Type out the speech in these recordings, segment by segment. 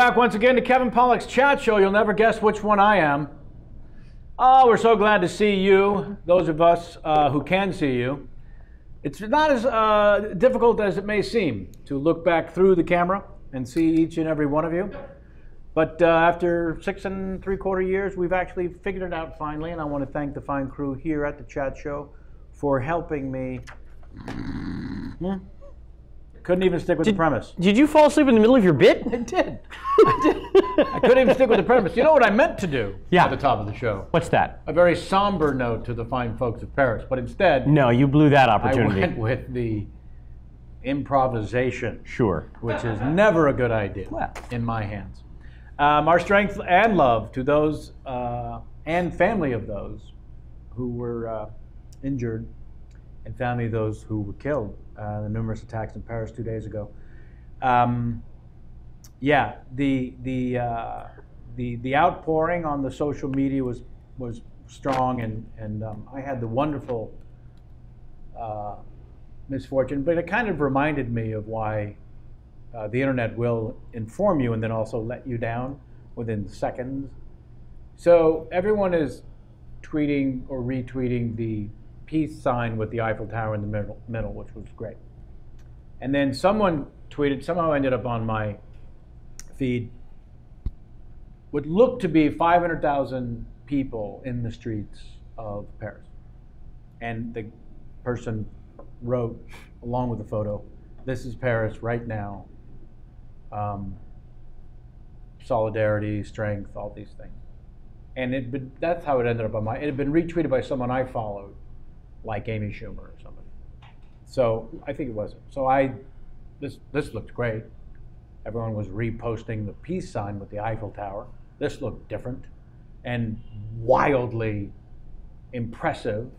back once again to Kevin Pollak's Chat Show. You'll never guess which one I am. Oh, we're so glad to see you, those of us who can see you. It's not as difficult as it may seem to look back through the camera and see each and every one of you. But after 6 3/4 years, we've actually figured it out finally, and I want to thank the fine crew here at the Chat Show for helping me. Couldn't even stick with the premise. Did you fall asleep in the middle of your bit? I did. I couldn't even stick with the premise. You know what I meant to do at the top of the show? What's that? A very somber note to the fine folks of Paris, but instead... No, you blew that opportunity. I went with the improvisation. Sure. Which is never a good idea in my hands. Our strength and love to those and family of those who were injured and family of those who were killed. The numerous attacks in Paris 2 days ago. Yeah, the outpouring on the social media was strong, and I had the wonderful misfortune, but it kind of reminded me of why the internet will inform you and then also let you down within seconds. So everyone is tweeting or retweeting the peace sign with the Eiffel Tower in the middle, which was great. And then someone tweeted, somehow ended up on my feed, would look to be 500,000 people in the streets of Paris. And the person wrote, along with the photo, "This is Paris right now. Solidarity, strength, all these things." And that's how it ended up on my, it had been retweeted by someone I followed, like Amy Schumer or somebody. So I think it was. So this looked great. Everyone was reposting the peace sign with the Eiffel Tower. This looked different and wildly impressive.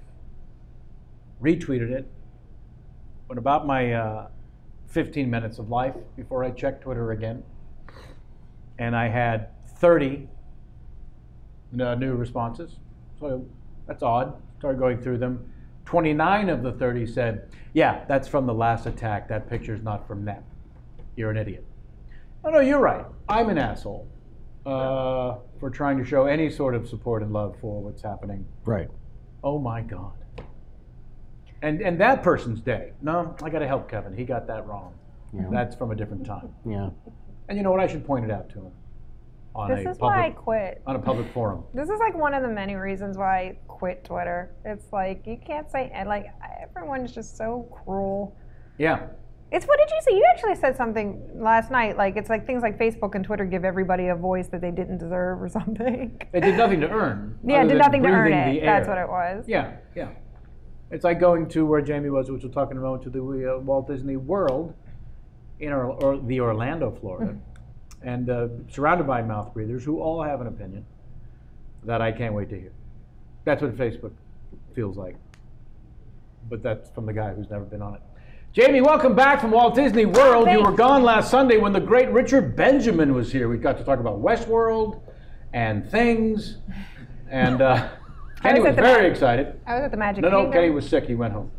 Retweeted it. But about my 15 minutes of life before I checked Twitter again, and I had 30 new responses. So that's odd. Started going through them. 29 of the 30 said, "Yeah, that's from the last attack. That picture's not from NEP. You're an idiot." Oh, no, you're right. I'm an asshole for trying to show any sort of support and love for what's happening. Right. Oh, my God. And that person's day. No, I got to help Kevin. He got that wrong. Yeah. That's from a different time. Yeah. And you know what? I should point it out to him. This is why I quit. On a public forum. This is like one of the many reasons why I quit Twitter. It's like, you can't say, like, everyone's just so cruel. Yeah. It's, what did you say? You actually said something last night, like, it's like things like Facebook and Twitter give everybody a voice that they didn't deserve or something. They did nothing to earn. Yeah, did nothing to earn it. That's what it was. Yeah, yeah. It's like going to where Jamie was, which we're talking about, to the Walt Disney World in the Orlando, Florida. And surrounded by mouth breathers who all have an opinion that I can't wait to hear. That's what Facebook feels like. But that's from the guy who's never been on it. Jamie, welcome back from Walt Disney World. You were gone last Sunday when the great Richard Benjamin was here. We got to talk about Westworld and things. And Kenny was very excited. I was at the Magic Kingdom. No, Kenny was sick. He went home.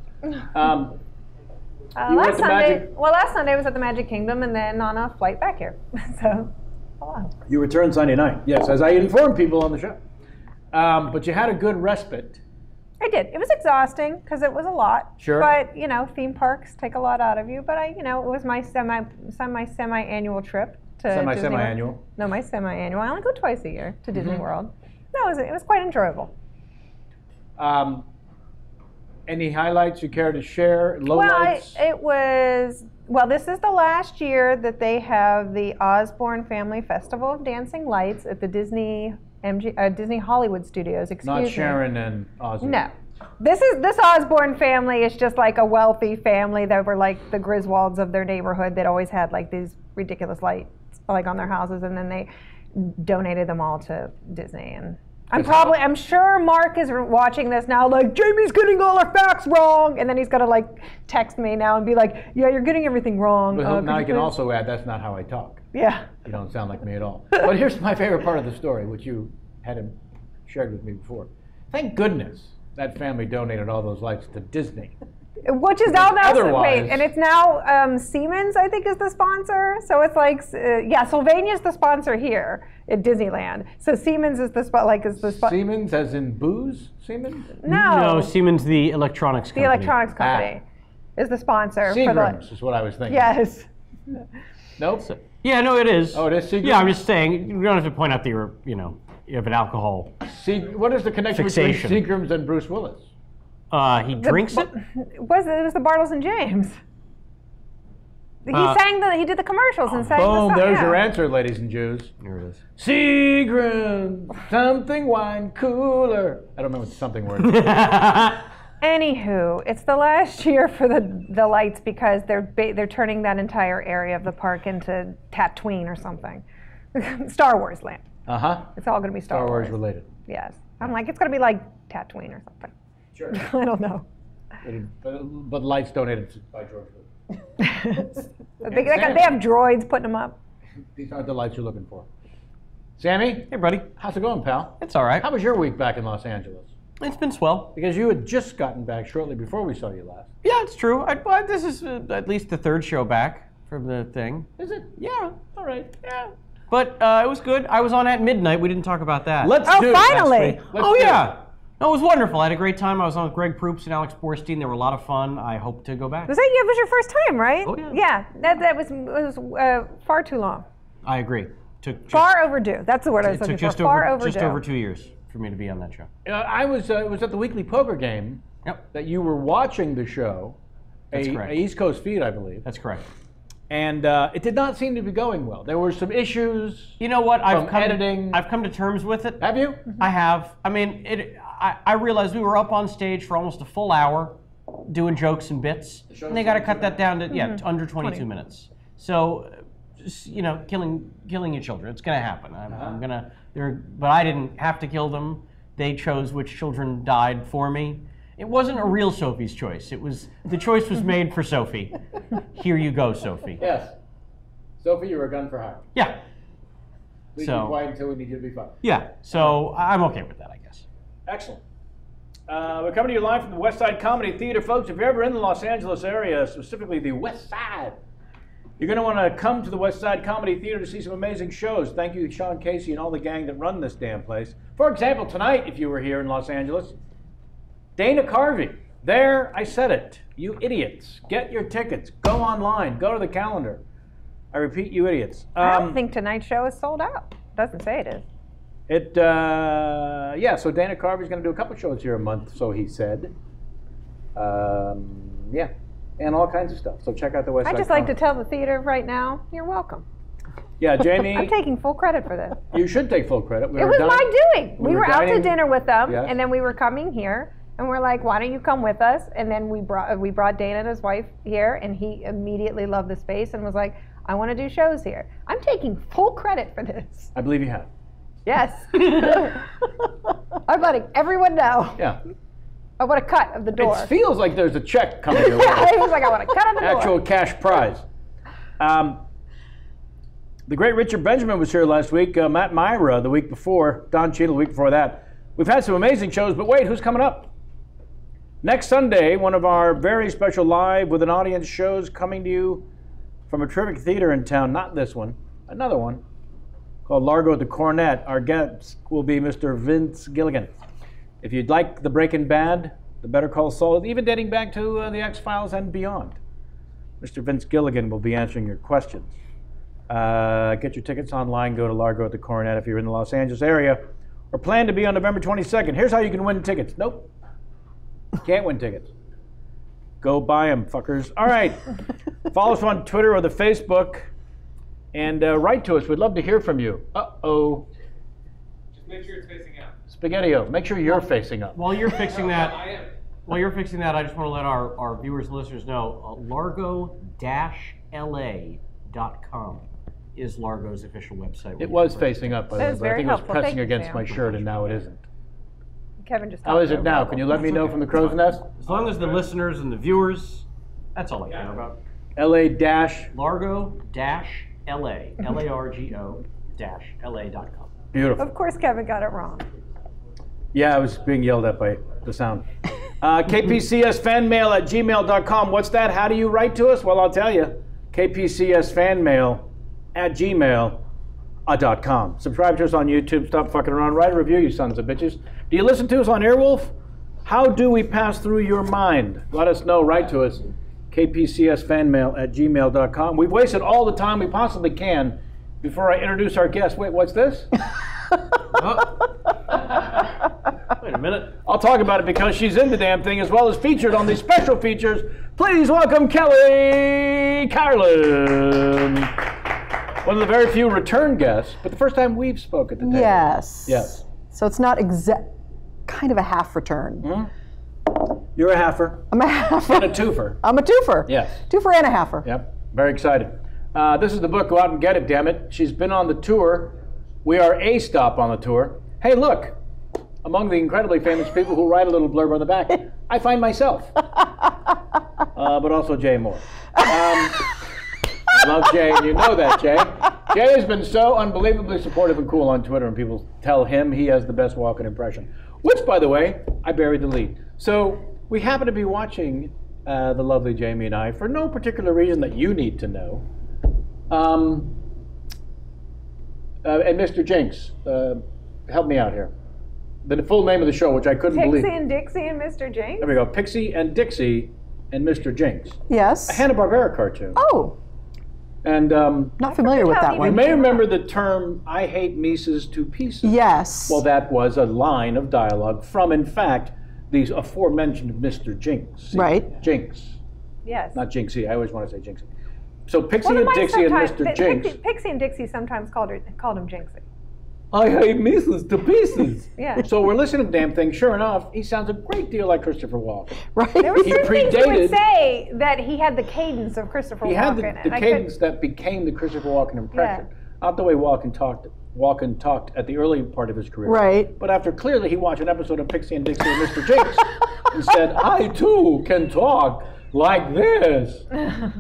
Last Sunday I was at the Magic Kingdom and then on a flight back here. So, hello. You returned Sunday night, yes, as I informed people on the show. But you had a good respite. I did. It was exhausting because it was a lot. Sure. But, you know, theme parks take a lot out of you. But it was my semi-annual trip to Semi-annual? No, my semi-annual. I only go twice a year to Disney World. No, it was quite enjoyable. Any highlights you care to share? Lowlights? This is the last year that they have the Osborne Family Festival of Dancing Lights at the Disney Hollywood Studios. Not Sharon and Ozzy. No. This Osborne family is just like a wealthy family that were like the Griswolds of their neighborhood that always had like these ridiculous lights like on their houses, and then they donated them all to Disney. And I'm sure Mark is watching this now like, Jamie's getting all our facts wrong, and then he's gonna like text me now and be like, yeah, you're getting everything wrong. But now I can also add, that's not how I talk. Yeah. You don't sound like me at all. But here's my favorite part of the story, which you hadn't shared with me before. Thank goodness that family donated all those lights to Disney. Which is now Otherwise- wait, and it's now Siemens, I think, is the sponsor. So it's like, Sylvania's the sponsor here at Disneyland. So Siemens is the spot. Siemens, as in booze? Siemens? No, Siemens, the electronics The company. electronics company is the sponsor for Seagrams is what I was thinking. Yes. Nope. Yeah, no, it is. Oh, it is Seagrams? Yeah, I'm just saying, you don't have to point out that you have an alcohol. What is the connection Fixation. between Seagrams and Bruce Willis? He drinks it? It was the Bartles and James. He he did the commercials and sang the Boom, song. there's Yeah. your answer, ladies and Jews. There it is. Seagrams, something wine cooler. I don't remember what the something word is. Anywho, it's the last year for the lights because they're turning that entire area of the park into Tatooine or something. Star Wars land. Uh-huh. It's all going to be Star Wars related. Yes. I'm like, it's going to be like Tatooine or something. Sure. I don't know. But lights donated by George Lucas. They have droids putting them up. These aren't the lights you're looking for. Sammy, Hey, buddy. how's it going, pal? It's all right. How was your week back in Los Angeles? It's been swell. Because you had just gotten back shortly before we saw you last. Yeah, it's true. This is at least the third show back from the thing. Is it? Yeah, all right. Yeah. But it was good. I was on at midnight. We didn't talk about that. Let's Oh, do it. finally. Let's Oh, do it. yeah. No, it was wonderful. I had a great time. I was on with Greg Proops and Alex Borstein. They were a lot of fun. I hope to go back. Was it was your first time, right? Oh, yeah. Yeah, that was far too long. I agree. Far overdue. That's the word I was It looking took for. Far overdue. just over 2 years for me to be on that show. I was at the weekly poker game Yep, that you were watching the show. That's correct. A East Coast feed, I believe. that's correct. And it did not seem to be going well. There were some issues. You know what? I've editing. come to terms with it. Have you? I have. I mean, I realized we were up on stage for almost a full hour doing jokes and bits, and they got to cut that down to under 22 minutes. So, just, killing your children, it's going to happen. I'm gonna. But I didn't have to kill them. They chose which children died for me. It wasn't a real Sophie's choice. The choice was made for Sophie. Here you go, Sophie. Yes. Sophie, you were a gun for hire. Yeah. Please So- be quiet until we need you to be fine. Yeah. So I'm okay with that, I guess. Excellent. We're coming to you live from the West Side Comedy Theater. Folks, if you're ever in the Los Angeles area, specifically the West Side, you're going to want to come to the West Side Comedy Theater to see some amazing shows. Thank you to Sean Casey and all the gang that run this damn place. For example, tonight, if you were here in Los Angeles, Dana Carvey. There, I said it. You idiots. Get your tickets. Go online. Go to the calendar. I repeat, you idiots. I don't think tonight's show is sold out. Doesn't say it is. So Dana Carvey's going to do a couple shows here a month, so he said. Yeah, and all kinds of stuff. So check out the West Side I just like to Comedy. tell the theater right now, you're welcome. Yeah, Jamie, I'm taking full credit for this. you should take full credit. It was my doing. We were out to dining- dinner with them, Yes. and then we were coming here, and we're like, "Why don't you come with us?" And then we brought Dana and his wife here, and he immediately loved the space and was like, "I want to do shows here." I'm taking full credit for this. I believe you have. Yes, I'm letting everyone know. Yeah. I want a cut of the door. It feels like there's a check coming your way. Yeah, he was like, "I want a cut of the door." Actual cash prize. The great Richard Benjamin was here last week. Matt Myra the week before. Don Cheadle the week before that. We've had some amazing shows, but wait, who's coming up? Next Sunday, one of our very special live with an audience shows coming to you from a terrific theater in town. Not this one, another one called Largo at the Cornet. Our guest will be Mr. Vince Gilligan. If you'd like the Breaking Bad, the Better Call Saul, even dating back to the X-Files and beyond, Mr. Vince Gilligan will be answering your questions. Get your tickets online. Go to Largo at the Coronet if you're in the Los Angeles area, or plan to be on November 22nd. Here's how you can win tickets. Nope. Can't win tickets. Go buy them, fuckers. All right. Follow us on Twitter or the Facebook, and write to us. We'd love to hear from you. Uh-oh. Just make sure it's facing out. Spaghetti-O, make sure you're facing up. While you're fixing that, I am. I just want to let our viewers and listeners know largo-la.com is Largo's official website. It was facing up, by the That way, is but I very think it was helpful. pressing Thank you, against Sam. my shirt, and now it isn't. Kevin just. How is it now? Can you let me know from the crow's nest? As long as the listeners and the viewers, that's all I care about. LA dash. Largo-la, LARGO-LA.com. Beautiful. Of course, Kevin got it wrong. Yeah, I was being yelled at by the sound. KPCSfanmail@gmail.com. What's that? How do you write to us? Well, I'll tell you. KPCSfanmail@gmail.com. Subscribe to us on YouTube. Stop fucking around. Write a review, you sons of bitches. Do you listen to us on Airwolf? How do we pass through your mind? Let us know. Write to us. KPCSfanmail@gmail.com. We've wasted all the time we possibly can before I introduce our guest. Wait, what's this? Wait a minute. I'll talk about it because she's in the damn thing as well as featured on these special features. Please welcome Kelly Carlin. One of the very few return guests, but the first time we've spoken today. Yes. Yes. So it's not kind of a half return. Mm-hmm. You're a halfer. I'm a halfer. And a twofer. I'm a twofer. Yes. Twofer and a halfer. Yep. Very excited. This is the book. Go out and get it, damn it. She's been on the tour. We are a stop on the tour. Hey, look. Among the incredibly famous people who write a little blurb on the back, I find myself. But also Jay Moore. I love Jay, and you know that, Jay. Jay has been so unbelievably supportive and cool on Twitter, and people tell him he has the best walk-in impression. Which, by the way, I buried the lead. So we happen to be watching the lovely Jamie and I for no particular reason that you need to know. And Mr. Jinx, help me out here. The full name of the show, which I couldn't believe. Pixie and Dixie and Mr. Jinx? There we go. Pixie and Dixie and Mr. Jinx. Yes. A Hanna-Barbera cartoon. Oh. And not familiar with that you one. may remember the term, I hate Mises to pieces. Yes. Well, that was a line of dialogue from, in fact, these aforementioned Mr. Jinx. Right. Jinx. Yes. Not Jinxie. I always want to say Jinxie. So Pixie One of and mine Dixie and sometimes- Mr. Jinx. Pixie and Dixie sometimes called him Jinxie. I hate Mises to pieces. Yeah. So we're listening to the damn thing. Sure enough, he sounds a great deal like Christopher Walken. Right. There were He certain things you predated- would say that he had the cadence of Christopher He had Walken. the cadence that became the Christopher Walken impression. Not the way Walken talked at the early part of his career. Right. But after clearly he watched an episode of Pixie and Dixie and Mr. Jinx and said, I too can talk like this.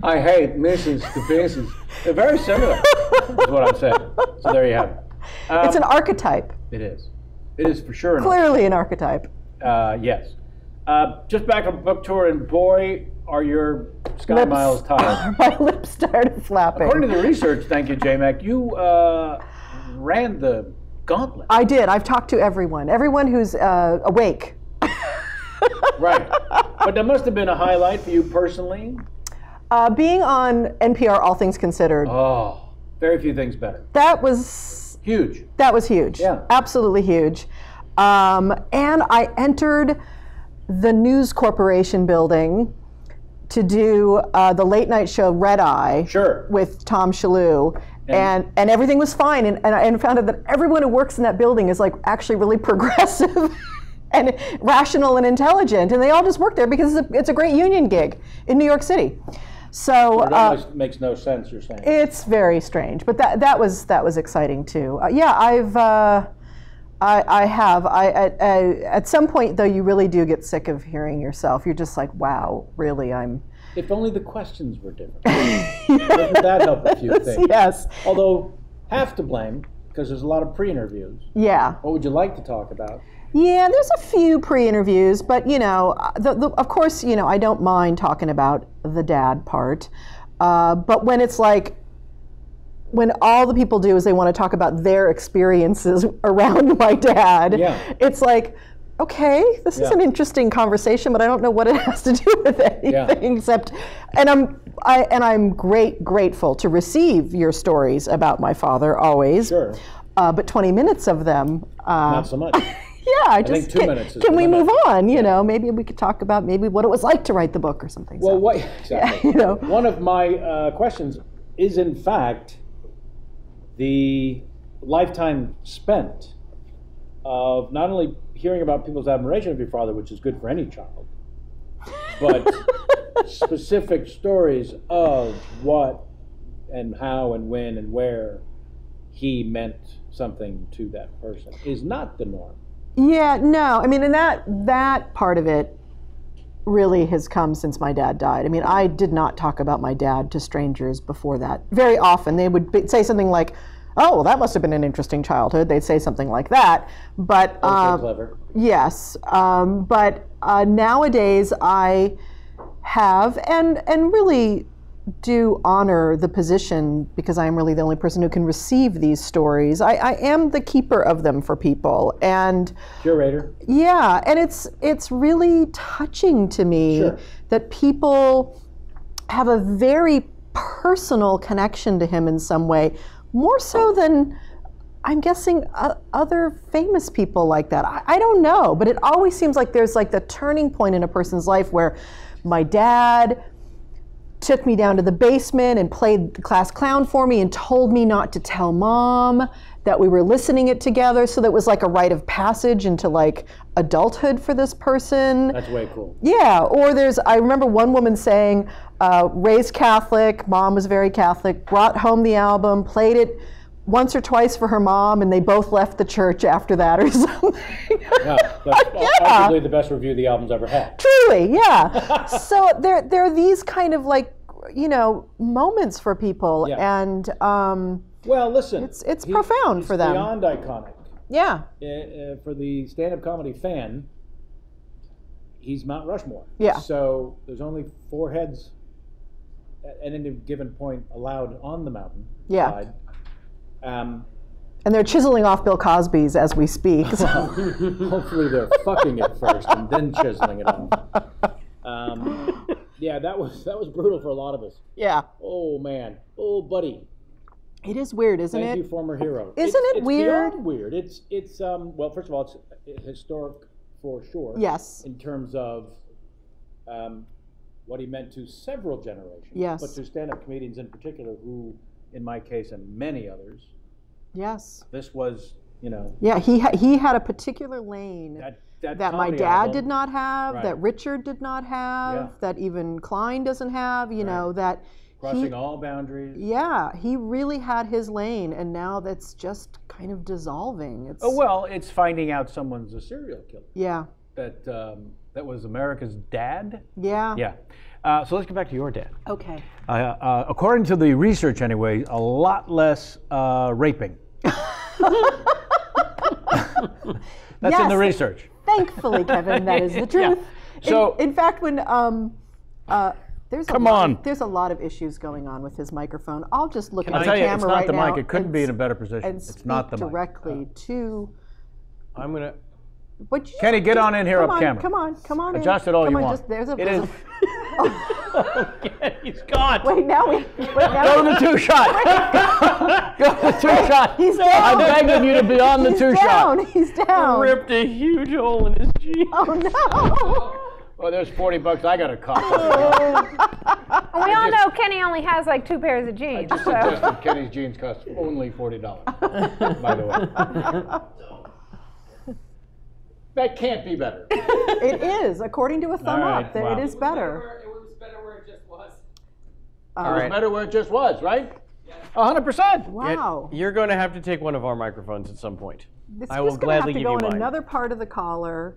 I hate Mrs. to pieces. They're very similar, is what I'm saying. So there you have it. It's an archetype. It is. It is for sure. Clearly an archetype. Yes. Just back from book tour, and boy, are your Sky Lips. Miles tired. My lips started flapping. According to the research, thank you, J-Mac, you ran the gauntlet. I did. I've talked to everyone. Everyone who's awake. Right. But that must have been a highlight for you personally. Being on NPR All Things Considered, Oh, very few things better. that was Huge. huge. Yeah. Absolutely huge. And I entered the News Corporation building to do the late night show Red Eye Sure. with Tom Shalhoub. And everything was fine. And I found out that everyone who works in that building is like actually really progressive and rational and intelligent. And they all just work there because it's a great union gig in New York City. So That makes no sense, you're saying. it's very strange, but that was exciting too. Yeah, I have. At some point though, you really do get sick of hearing yourself. You're just like, wow, really, I'm. If only the questions were different. Doesn't that help a few things? Yes. Although, half to blame, because there's a lot of pre-interviews. Yeah. What would you like to talk about? Yeah, there's a few pre-interviews, but you know, of course, you know, I don't mind talking about the dad part. But when it's like, when all the people do is they want to talk about their experiences around my dad, Yeah. it's like, okay, this is Yeah. an interesting conversation, but I don't know what it has to do with anything Yeah. except, and I'm grateful to receive your stories about my father always. Sure. But 20 minutes of them. Not so much. Yeah, I just 2 minutes is can the we limit. move on? You know, maybe we could talk about maybe what it was like to write the book or something. Well, so. what exactly? you know. One of my questions is, in fact, the lifetime spent of not only hearing about people's admiration of your father, which is good for any child, but specific stories of what and how and when and where he meant something to that person is not the norm. Yeah, no, I mean, and that part of it really has come since my dad died. I mean, I did not talk about my dad to strangers before that. Very often they would say something like, oh, well, that must have been an interesting childhood. They'd say something like that. But So clever. yes, but nowadays I have and really do honor the position because I'm really the only person who can receive these stories. I am the keeper of them for people, and Curator. yeah, and it's really touching to me Sure. that people have a very personal connection to him in some way, more so than I'm guessing other famous people like that. I don't know, but it always seems like there's like the turning point in a person's life where my dad took me down to the basement and played the class clown for me and told me not to tell mom that we were listening it together. So that was like a rite of passage into like adulthood for this person. That's way cool. Yeah, or I remember one woman saying, raised Catholic, mom was very Catholic, brought home the album, played it once or twice for her mom, and they both left the church after that or something. Yeah, that's arguably the best review the album's ever had. Truly, yeah. So there are these kind of like, moments for people, Yeah. and Well, listen. it's profound for them. Beyond iconic. Yeah. For the stand-up comedy fan, he's Mount Rushmore. Yeah. So there's only 4 heads at any given point allowed on the mountain. Yeah. Side. And they're chiseling off Bill Cosby's as we speak. So. Hopefully they're fucking it first and then chiseling it off. Yeah, that was brutal for a lot of us. Yeah. Oh man. Oh buddy. It is weird, isn't Thank it? you, former hero. Isn't it weird? Beyond weird. It's well, first of all, it's historic for sure. Yes. In terms of what he meant to several generations. Yes. But to stand-up comedians in particular, who, in my case and many others, Yes. this was, Yeah, he had a particular lane that that my comedy dad album, did not have, Right. that Richard did not have, Yeah. that even Klein doesn't have, that crossing he, all boundaries. yeah, he really had his lane, and now that's just kind of dissolving. It's, Oh well, it's finding out someone's a serial killer. yeah, That was America's dad. yeah, Yeah. So let's get back to your dad. okay. According to the research, anyway, a lot less raping. That's in the Yes. research. Thankfully, Kevin, that is the truth. So- in fact, when there's Come on. there's a lot of issues going on with his microphone. I'll just look at I'll the tell you, camera it's not right the now mic. It couldn't and be in a better position. and It's speak not the mic. directly to. I'm gonna. What you Kenny, get on in here come up on, camera. Come on. Adjust in. it all come you on, want. Just, there's a. It there's is. a- He's gone. wait now we. Wait now. Go to the 2-shot. Go to the 2-shot. He's down. I'm begging you to be on the He's 2-shot. down. He's down. Ripped a huge hole in his jeans. Oh no. Oh, there's $40 I got to cough. We all know Kenny only has like 2 pairs of jeans. Just So. suggested Kenny's jeans cost only $40. By the way. That can't be better. It is, according to a thumb All right, up, that wow. it is better. It was better where it just was. It was better where it just was, right? Yeah. 100%. Wow. You're going to have to take one of our microphones at some point. It's I will just gonna have gladly to give go you in mine. another part of the collar.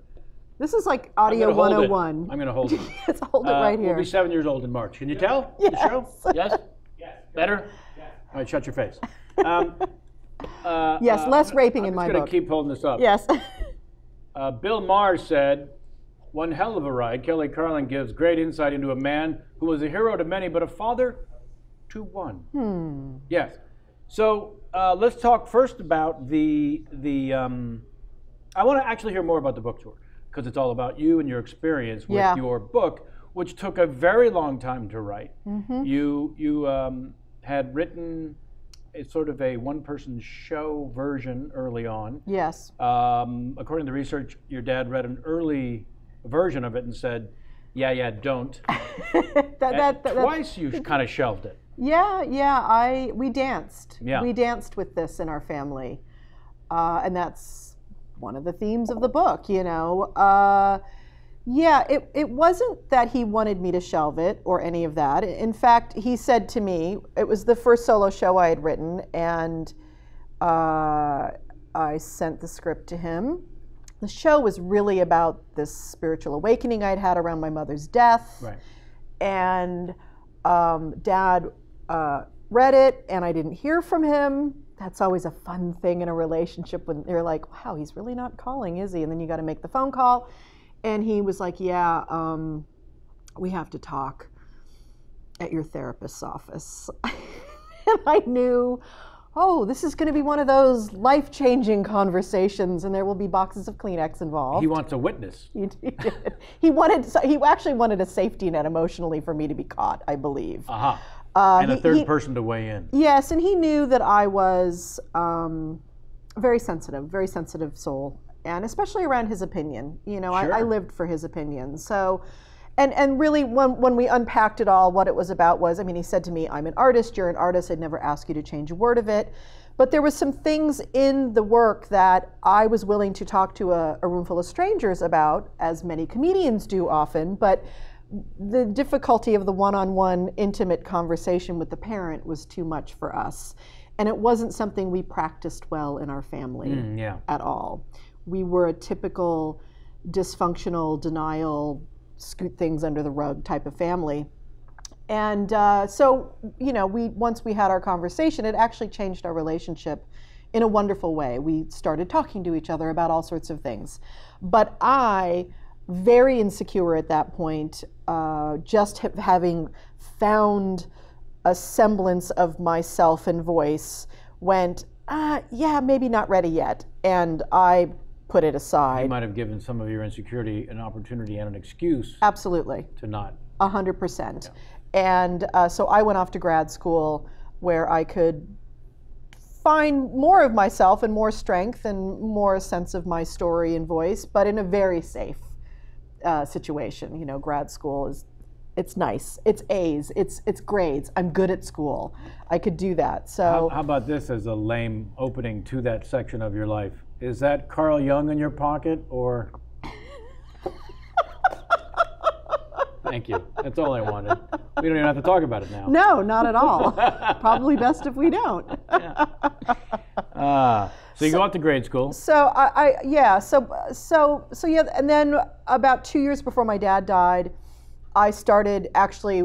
This is like I'm audio gonna hold it. 101. I'm going to hold it. Let's hold it right here. We'll be 7 years old in March. Can you tell? The show? Yes? Yes. Better? Yes. All right, shut your face. Yes, less raping in my I'm book. just going to keep holding this up. Yes. Bill Maher said, one hell of a ride. Kelly Carlin gives great insight into a man who was a hero to many, but a father to one. Yes. So let's talk first about the I want to actually hear more about the book tour, because it's all about you and your experience with Yeah. your book, which took a very long time to write. You had written a sort of a one-person show version early on. Yes. According to the research, your dad read an early version of it and said, yeah, don't. Twice you kind of shelved it. Yeah. We danced. Yeah. We danced with this in our family, and that's one of the themes of the book. Yeah, it wasn't that he wanted me to shelve it or any of that. In fact, he said to me, it was the first solo show I had written, and I sent the script to him. The show was really about this spiritual awakening I'd had around my mother's death. Right. And Dad read it, and I didn't hear from him. That's always a fun thing in a relationship when they're like, wow, he's really not calling, is he? And then you got to make the phone call. And he was like, yeah, we have to talk at your therapist's office. And I knew, oh, this is going to be one of those life-changing conversations, and there will be boxes of Kleenex involved. He wants a witness. He did. He actually wanted a safety net emotionally for me to be caught, I believe. And a third person to weigh in. Yes, and he knew that I was very sensitive soul, and especially around his opinion. You know, Sure. I lived for his opinion. So, and really, when we unpacked it all, what it was about was, I mean, he said to me, I'm an artist, you're an artist, I'd never ask you to change a word of it. But there was some things in the work that I was willing to talk to a room full of strangers about, as many comedians do often, but the difficulty of the one-on-one intimate conversation with the parent was too much for us. And it wasn't something we practiced well in our family at all. We were a typical dysfunctional, denial, scoot things under the rug type of family. And so, you know, once we had our conversation, it actually changed our relationship in a wonderful way. We started talking to each other about all sorts of things. But I, very insecure at that point, just having found a semblance of myself and voice, went, yeah, maybe not ready yet. And I put it aside. You might have given some of your insecurity an opportunity and an excuse. Absolutely. To not. 100%. And so I went off to grad school where I could find more of myself and more strength and more sense of my story and voice, but in a very safe situation. You know, grad school it's nice. It's A's. It's grades. I'm good at school. I could do that. So How about this as a lame opening to that section of your life? Is that Carl Jung in your pocket, or? Thank you. That's all I wanted. We don't even have to talk about it now. No, not at all. Probably best if we don't. So you go off to grade school. So so yeah, and then about 2 years before my dad died, I started actually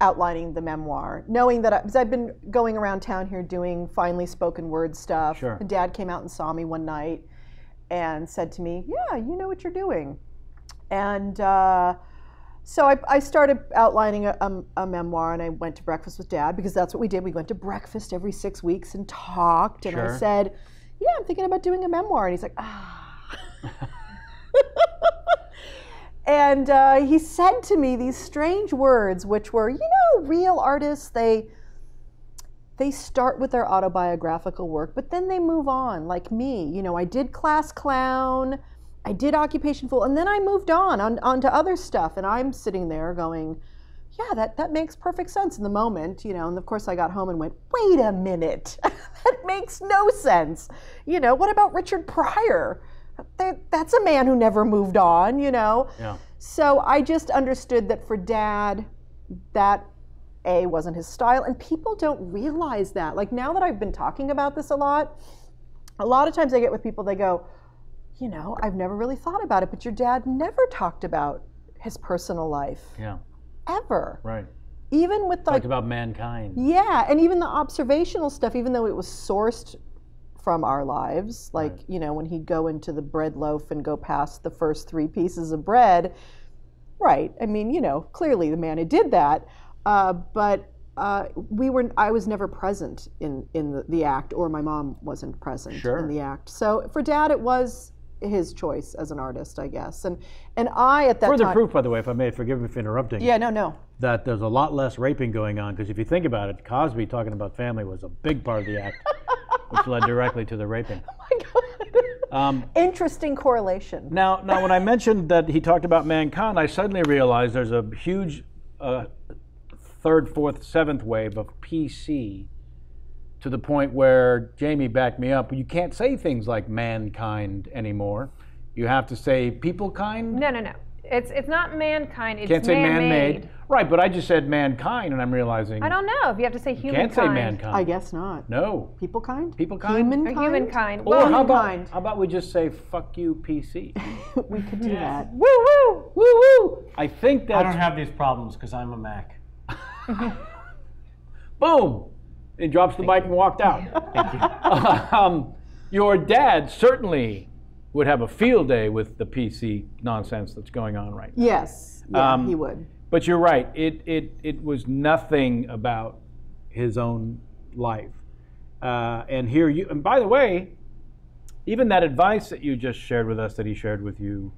outlining the memoir, knowing that because I've been going around town here doing finely spoken word stuff. Sure. And Dad came out and saw me one night and said to me, yeah, you know what you're doing. And so I started outlining a memoir, and I went to breakfast with Dad because that's what we did. We went to breakfast every 6 weeks and talked, and Sure. I said, yeah, I'm thinking about doing a memoir. And he's like, And he said to me these strange words, which were, you know, real artists, they start with their autobiographical work, but then they move on, like me. You know, I did class clown, I did occupation fool, and then I moved on to other stuff. And I'm sitting there going, yeah, that makes perfect sense in the moment, you know. And of course I got home and went, wait a minute, that makes no sense. You know, what about Richard Pryor? That's a man who never moved on, you know. Yeah. So I just understood that for Dad, that wasn't his style, and people don't realize that. Like, now that I've been talking about this a lot of times I get with people, they go, you know, I've never really thought about it, but your dad never talked about his personal life. Yeah. Ever. Right. Even with Talked about mankind. Yeah, and even the observational stuff, even though it was sourced from our lives, like, Right. you know, when he'd go into the bread loaf and go past the first 3 pieces of bread, right, I mean, you know, clearly the man who did that, but I was never present in the act, or my mom wasn't present Sure. in the act. So for Dad, it was his choice as an artist, I guess. And I, at that Further time... proof, by the way, if I may, forgive me for interrupting. Yeah, no. That there's a lot less raping going on, because if you think about it, Cosby talking about family was a big part of the act, which led directly to the raping. Oh my God. Interesting correlation. Now, when I mentioned that he talked about mankind, I suddenly realized there's a huge third, fourth, seventh wave of PC, to the point where, Jamie backed me up, you can't say things like mankind anymore. You have to say people kind? No. It's not mankind, it's Can't say man-made. man-made. Right, but I just said mankind, and I'm realizing I don't know if you have to say you humankind. can't say mankind. I guess not. No. People kind? People kind? Humankind? Or humankind. Or Well, how humankind. about we just say fuck you PC? We could do that. woo woo! Woo woo! I think that's I don't have these problems because I'm a Mac. boom. He drops the mic and walked out. Thank you. Your dad certainly would have a field day with the PC nonsense that's going on right now. Yes, yeah, he would. But you're right. It was nothing about his own life. And here you. And by the way, even that advice that you just shared with us, that he shared with you,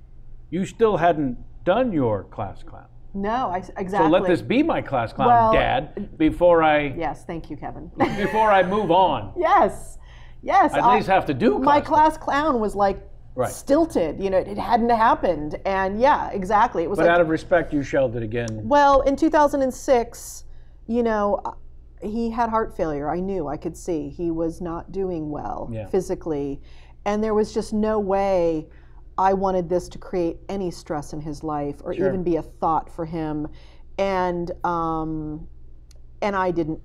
you still hadn't done your class clown. No, exactly. So let this be my class clown, Well, Dad, before I Yes, thank you, Kevin. before I move on. Yes. Yes. I at least have to do my class class clown was like Right. stilted. You know, it hadn't happened. And yeah, exactly. It was But like, out of respect, you shelled it again. well, in 2006, you know, he had heart failure. I knew, I could see he was not doing well physically. And there was just no way I wanted this to create any stress in his life or even be a thought for him. And I didn't,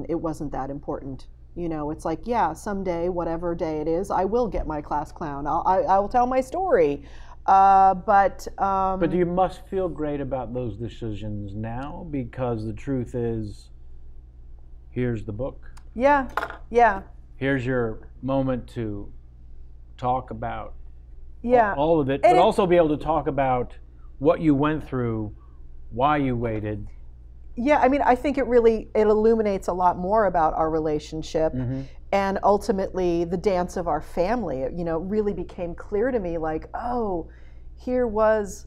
it wasn't that important. You know, it's like, yeah, someday, whatever day it is, I will get my class clown. I will tell my story. But you must feel great about those decisions now, because the truth is, here's the book. Yeah, yeah. Here's your moment to talk about Yeah. all of it, And but also be able to talk about what you went through, why you waited. Yeah, I mean, I think it illuminates a lot more about our relationship, and ultimately the dance of our family. You know, really became clear to me, like, oh, here was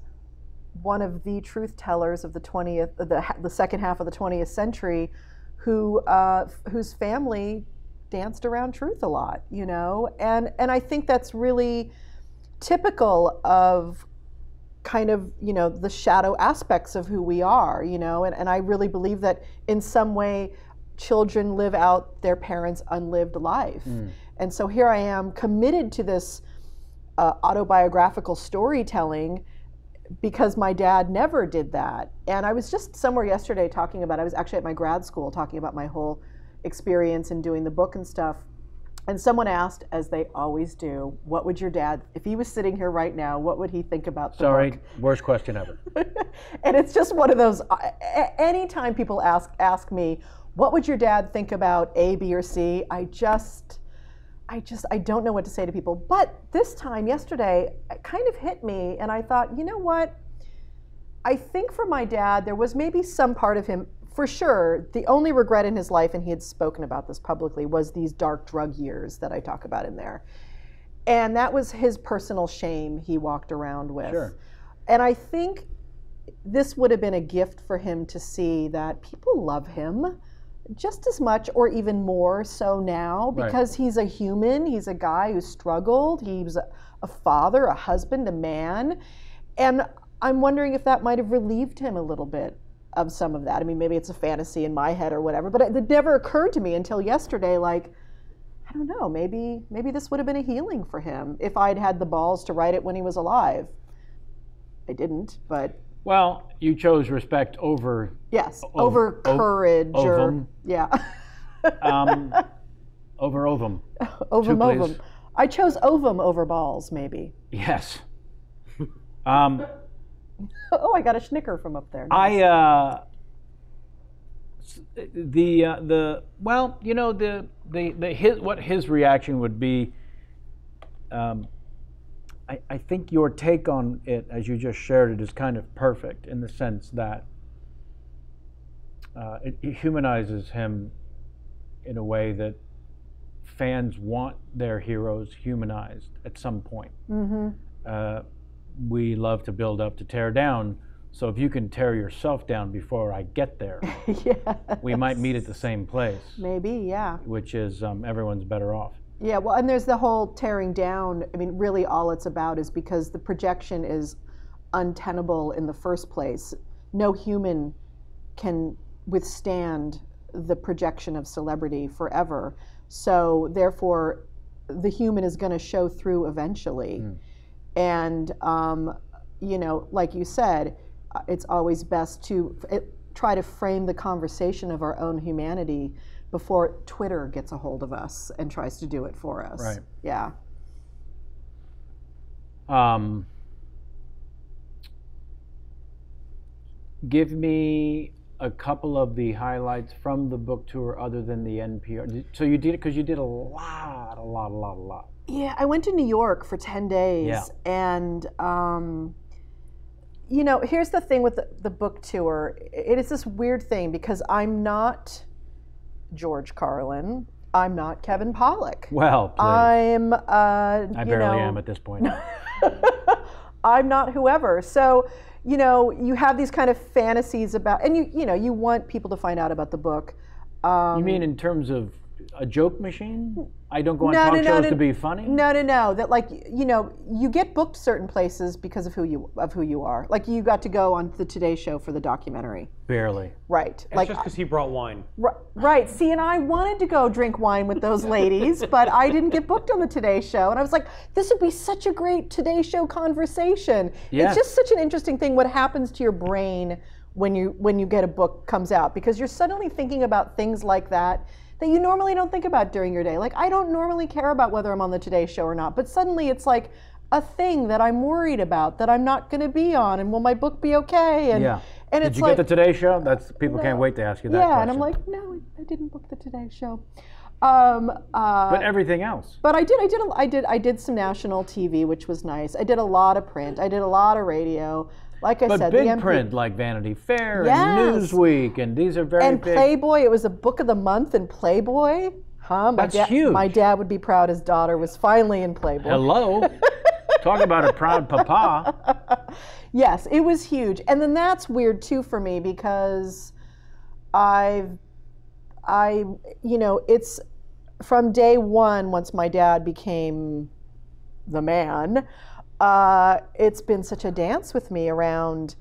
one of the truth tellers of the second half of the 20th century, whose family danced around truth a lot. You know, and I think that's really typical of kind of, you know, the shadow aspects of who we are, you know, and I really believe that in some way children live out their parents' unlived life. And so here I am committed to this autobiographical storytelling because my dad never did that. And I was just somewhere yesterday I was actually at my grad school talking about my whole experience in doing the book and stuff. And someone asked, as they always do, what would your dad, if he was sitting here right now, what would he think about the book? Sorry, worst question ever. And it's just one of those, anytime people ask me, what would your dad think about A, B, or C? I don't know what to say to people. But this time, yesterday, it kind of hit me, and I thought, you know what? I think for my dad, there was maybe some part of him, for sure, the only regret in his life, and he had spoken about this publicly, was these dark drug years that I talk about in there. And that was his personal shame he walked around with. Sure. And I think this would have been a gift for him to see that people love him just as much or even more so now, because he's a human, he's a guy who struggled, he was a father, a husband, a man. And I'm wondering if that might have relieved him a little bit of some of that. I mean, maybe it's a fantasy in my head or whatever, but it never occurred to me until yesterday, like, I don't know, maybe this would have been a healing for him if I'd had the balls to write it when he was alive. I didn't, but... Well, you chose respect over... Yes, over courage ovum. Yeah. Over ovum. Ovum. I chose ovum over balls, maybe. Yes. Oh, I got a snicker from up there. Nice. What his reaction would be. I think your take on it, as you just shared it, is kind of perfect in the sense that it humanizes him in a way that fans want their heroes humanized at some point. We love to build up to tear down. So if you can tear yourself down before I get there, we might meet at the same place. Maybe, yeah. Which is everyone's better off. Yeah, well, and there's the whole tearing down. I mean, really all it's about is because the projection is untenable in the first place. No human can withstand the projection of celebrity forever. So therefore, the human is going to show through eventually. And, you know, like you said, it's always best to try to frame the conversation of our own humanity before Twitter gets a hold of us and tries to do it for us. Right. Yeah. Give me a couple of the highlights from the book tour other than the NPR? So you did it because you did a lot. Yeah, I went to New York for 10 days. Yeah. And, you know, here's the thing with the book tour. It is this weird thing because I'm not George Carlin. I'm not Kevin Pollak. Well, please. I barely am at this point. I'm not whoever. So, you know, you have these kind of fantasies about, and you know, you want people to find out about the book. You mean in terms of a joke machine? I don't go on talk shows to be funny? No. That, like, you know, you get booked certain places because of who you are. Like, you got to go on the Today Show for the documentary. Barely. Right. It's Like, just because he brought wine. right. See, and I wanted to go drink wine with those ladies, but I didn't get booked on the Today Show. And I was like, this would be such a great Today Show conversation. Yeah. It's just such an interesting thing what happens to your brain when you get a book comes out, because you're suddenly thinking about things like that you normally don't think about during your day. Like, I don't normally care about whether I'm on the Today Show or not, but suddenly it's like a thing that I'm worried about that I'm not going to be on, and will my book be okay? And, Yeah. and Did it's you like, get the Today Show? People No. can't wait to ask you that yeah, question. and I'm like, no, I didn't book the Today Show. But everything else. But I did some national TV, which was nice. I did a lot of print. I did a lot of radio. Like I But said, big the MP print like Vanity Fair Yes. and Newsweek, and these are very and big. Playboy. It was a book of the month in Playboy. That's huge. My dad would be proud his daughter was finally in Playboy. Hello. Talk about a proud papa. Yes, it was huge. And then that's weird too for me because you know, it's from day one, once my dad became the man, it's been such a dance with me around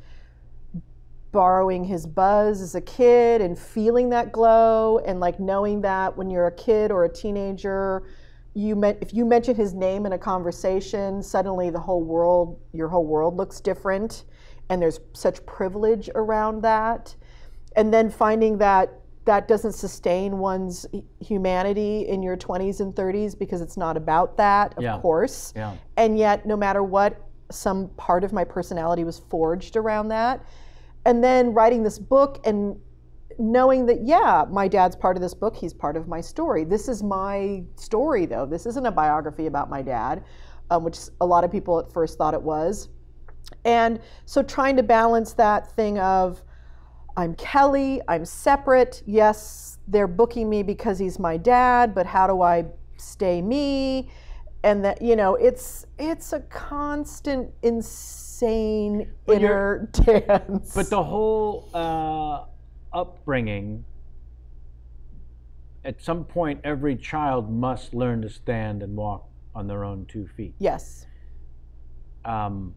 borrowing his buzz as a kid and feeling that glow, and like knowing that when you're a kid or a teenager, if you mention his name in a conversation, suddenly your whole world looks different, and there's such privilege around that. And then finding that that doesn't sustain one's humanity in your 20s and 30s because it's not about that, of course. Yeah. And yet, no matter what, some part of my personality was forged around that. And then writing this book and knowing that, yeah, my dad's part of this book, he's part of my story. This is my story, though. This isn't a biography about my dad, which a lot of people at first thought it was. And so trying to balance that thing of, I'm Kelly, I'm separate. Yes, they're booking me because he's my dad, but how do I stay me? And that, you know, it's a constant, insane inner dance. But the whole upbringing, at some point, every child must learn to stand and walk on their own 2 feet. Yes. And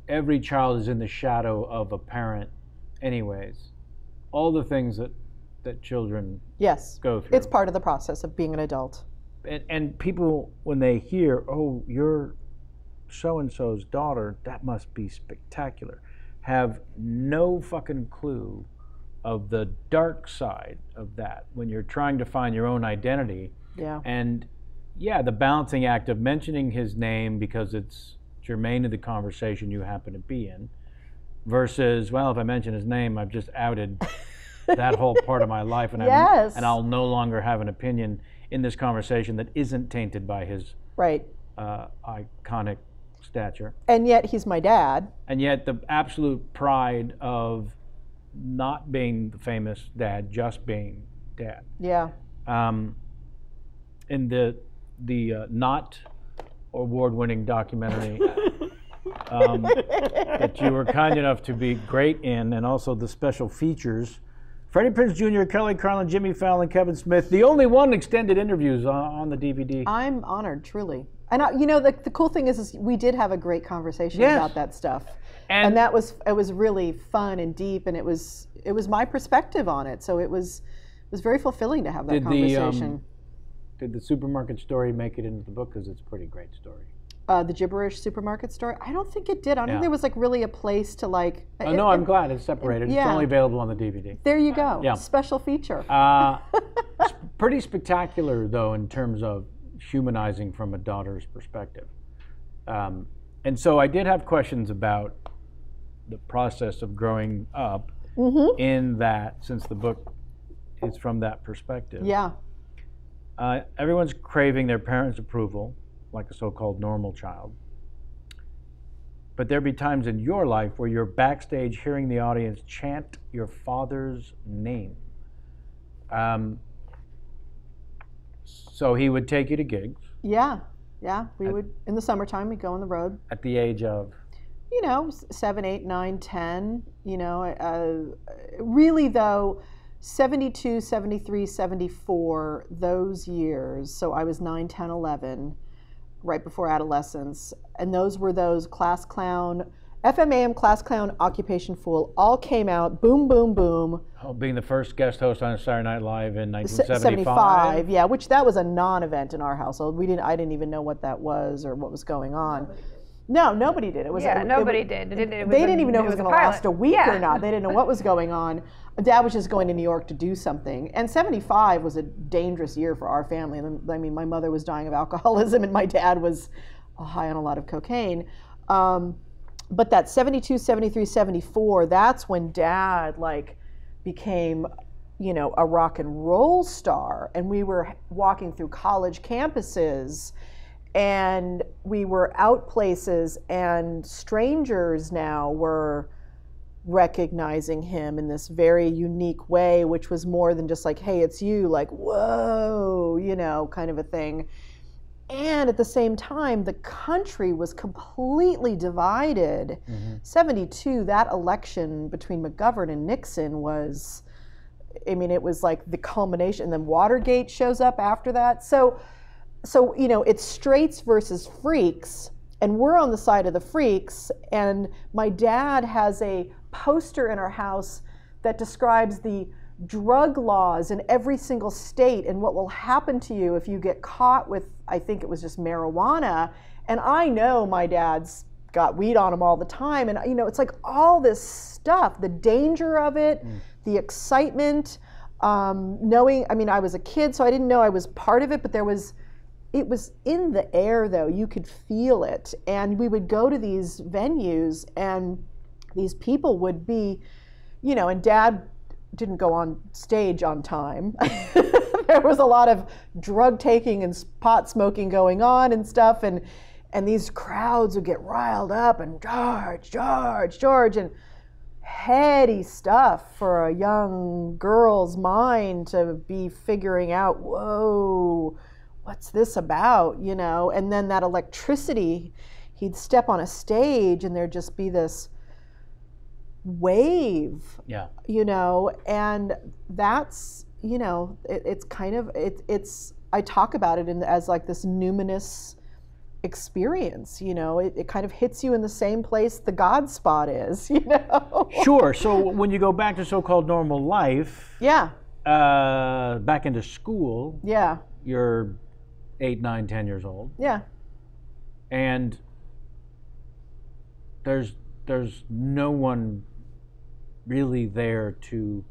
every child is in the shadow of a parent anyways. All the things that children go through. It's part of the process of being an adult. And people, when they hear, oh, you're so-and-so's daughter, that must be spectacular, have no fucking clue of the dark side of that when you're trying to find your own identity. Yeah. And yeah, the balancing act of mentioning his name because it's germane to the conversation you happen to be in, versus, well, if I mention his name, I've just outed that whole part of my life, and and I'll no longer have an opinion in this conversation that isn't tainted by his iconic stature. And yet he's my dad. And yet the absolute pride of not being the famous dad, just being dad. Yeah. In the not award-winning documentary that you were kind enough to be great in, and also the special features, Freddie Prinze Jr., Kelly Carlin, Jimmy Fallon, Kevin Smith, the only one extended interviews on the DVD. I'm honored, truly. And you know, the cool thing is we did have a great conversation about that stuff, and it was really fun and deep, and it was my perspective on it. So it was very fulfilling to have that conversation. Did the supermarket story make it into the book? Because it's a pretty great story. The gibberish supermarket story? I don't think it did. I don't think there was like really a place to like. Oh, no, I'm glad it's separated. It's only available on the DVD. There you go. Yeah. Special feature. Pretty spectacular, though, in terms of humanizing from a daughter's perspective. And so I did have questions about the process of growing up in that, since the book is from that perspective. Yeah. Everyone's craving their parents' approval, like a so-called normal child. But there'll be times in your life where you're backstage hearing the audience chant your father's name. So he would take you to gigs. Yeah. We would, in the summertime, we'd go on the road. At the age of? 7, 8, 9, 10. Really, though, 72, 73, 74, those years, so I was 9, 10, 11, right before adolescence, and those were those Class Clown, FMAM, Class Clown, Occupation Fool, all came out, boom, boom, boom. Oh, being the first guest host on Saturday Night Live in 1975. Yeah, which that was a non-event in our household. I didn't even know what that was or what was going on. No, nobody did. Nobody did. They didn't even know it was going to last a week or not. They didn't know what was going on. Dad was just going to New York to do something. And 75 was a dangerous year for our family. I mean, my mother was dying of alcoholism and my dad was high on a lot of cocaine. But that 72, 73, 74, that's when Dad became, a rock and roll star. And we were walking through college campuses and we were out places, and strangers now were recognizing him in this very unique way, which was more than just hey, it's you, whoa, kind of a thing. And at the same time, the country was completely divided. 72, that election between McGovern and Nixon was, it was the culmination. And then Watergate shows up after that. So it's straights versus freaks, and we're on the side of the freaks. And my dad has a poster in our house that describes the drug laws in every single state and what will happen to you if you get caught with, I think it was just marijuana. And I know my dad's got weed on him all the time. And, it's all this stuff, the danger of it, the excitement, knowing, I was a kid, so I didn't know I was part of it, but it was in the air, though. You could feel it. And we would go to these venues, and these people would be, and Dad didn't go on stage on time. There was a lot of drug taking and pot smoking going on and stuff. And these crowds would get riled up and George, and heady stuff for a young girl's mind to be figuring out, whoa, what's this about, and then that electricity, he'd step on a stage and there'd just be this wave, and that's, it's kind of, it's I talk about it as this numinous experience, it kind of hits you in the same place the God spot is, Sure, so when you go back to so-called normal life, back into school, you're 8, 9, 10 years old. Yeah. And there's no one really there to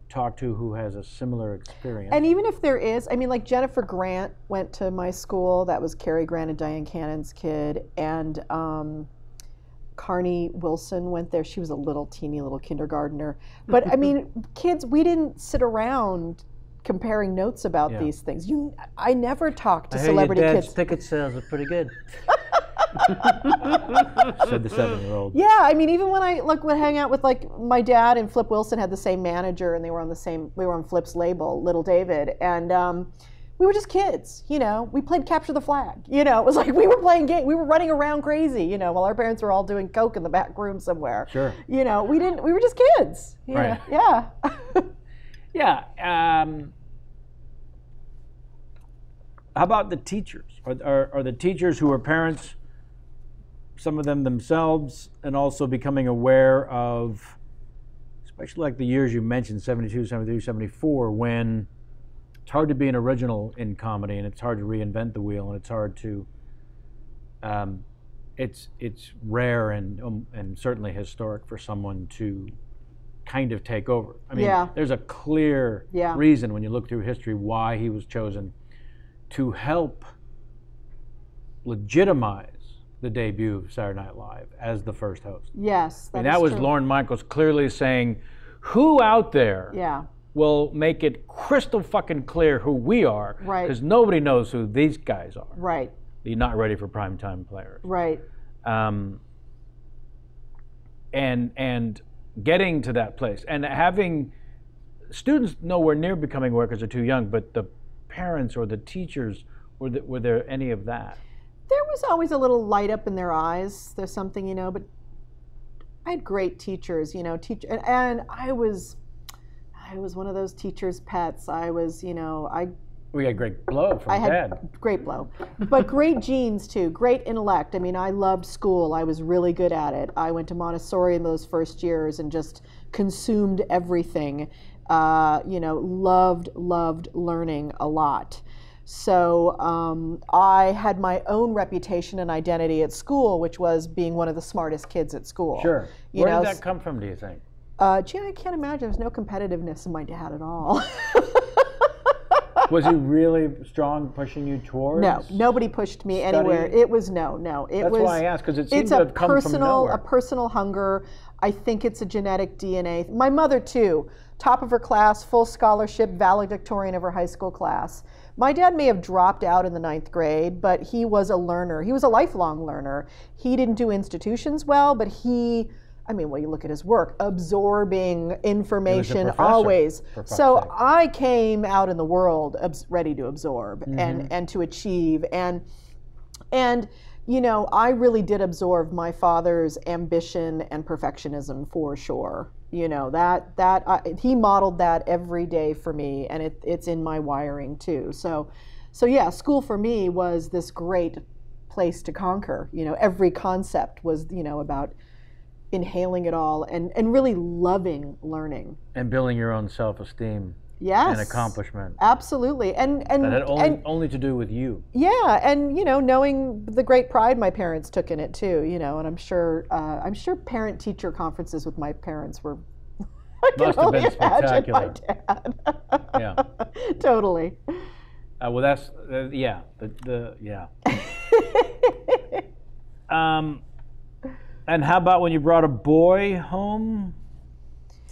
talk to who has a similar experience. And even if there is, Jennifer Grant went to my school. That was Cary Grant and Diane Cannon's kid. And Carney Wilson went there. She was a teeny little kindergartner. But kids, we didn't sit around comparing notes about these things. I never talked to celebrity your dad's kids. Ticket sales are pretty good. Said the 7-year-old. Yeah, even when I would hang out with my dad and Flip Wilson had the same manager, and we were on Flip's label, Little David, and we were just kids, we played capture the flag, it was we were playing games, we were running around crazy, while our parents were all doing coke in the back room somewhere. Sure. We were just kids. Right. Yeah. Yeah. How about the teachers? Are the teachers who are parents, some of them themselves, and also becoming aware of, especially the years you mentioned, 72, 73, 74, when it's hard to be an original in comedy, and it's hard to reinvent the wheel, and it's hard to, it's rare and certainly historic for someone to kind of take over. There's a clear reason when you look through history why he was chosen to help legitimize the debut of Saturday Night Live as the first host. Yes, And that was true. Lorne Michaels clearly saying, who out there Yeah. will make it crystal fucking clear who we are? Right. Because nobody knows who these guys are. Right. You're not ready for primetime players. Right. And getting to that place and having students nowhere near becoming aware because they're too young, but the parents or the teachers, were there any of that? There was always a little light up in their eyes. There's something, you know, but I had great teachers, you know, and I was one of those teachers' pets. I was, you know, We had great blow from I had Dad. great blow, but great genes too, great intellect. I mean, I loved school. I was really good at it. I went to Montessori in those first years and just consumed everything. You know, loved learning a lot. So I had my own reputation and identity at school, which was being one of the smartest kids at school. Sure. You Where know, did that come from, do you think? Gee, I can't imagine. There's no competitiveness in my dad at all. Was he really strong pushing you towards? No, nobody pushed me anywhere. It was no. It That's was. why I asked, because it seemed It's to a have come from nowhere. personal hunger. I think it's a genetic DNA. My mother too, top of her class, full scholarship, valedictorian of her high school class. My dad may have dropped out in the 9th grade, but he was a learner. He was a lifelong learner. He didn't do institutions well, but I mean, well, you look at his work, absorbing information professor, always. for fuck's So sake. I came out in the world ready to absorb Mm-hmm. and to achieve. And you know, I really did absorb my father's ambition and perfectionism for sure. You know, he modeled that every day for me, and it's in my wiring too. So yeah, school for me was this great place to conquer. You know, every concept was, you know, about inhaling it all and really loving learning. And building your own self-esteem Yes. and accomplishment. Absolutely. And That had only to do with you. yeah, and you know, knowing the great pride my parents took in it too, you know, and I'm sure parent-teacher conferences with my parents were I can Must have only been imagine my spectacular. dad. Yeah. Totally. Well, that's yeah. Yeah. And how about when you brought a boy home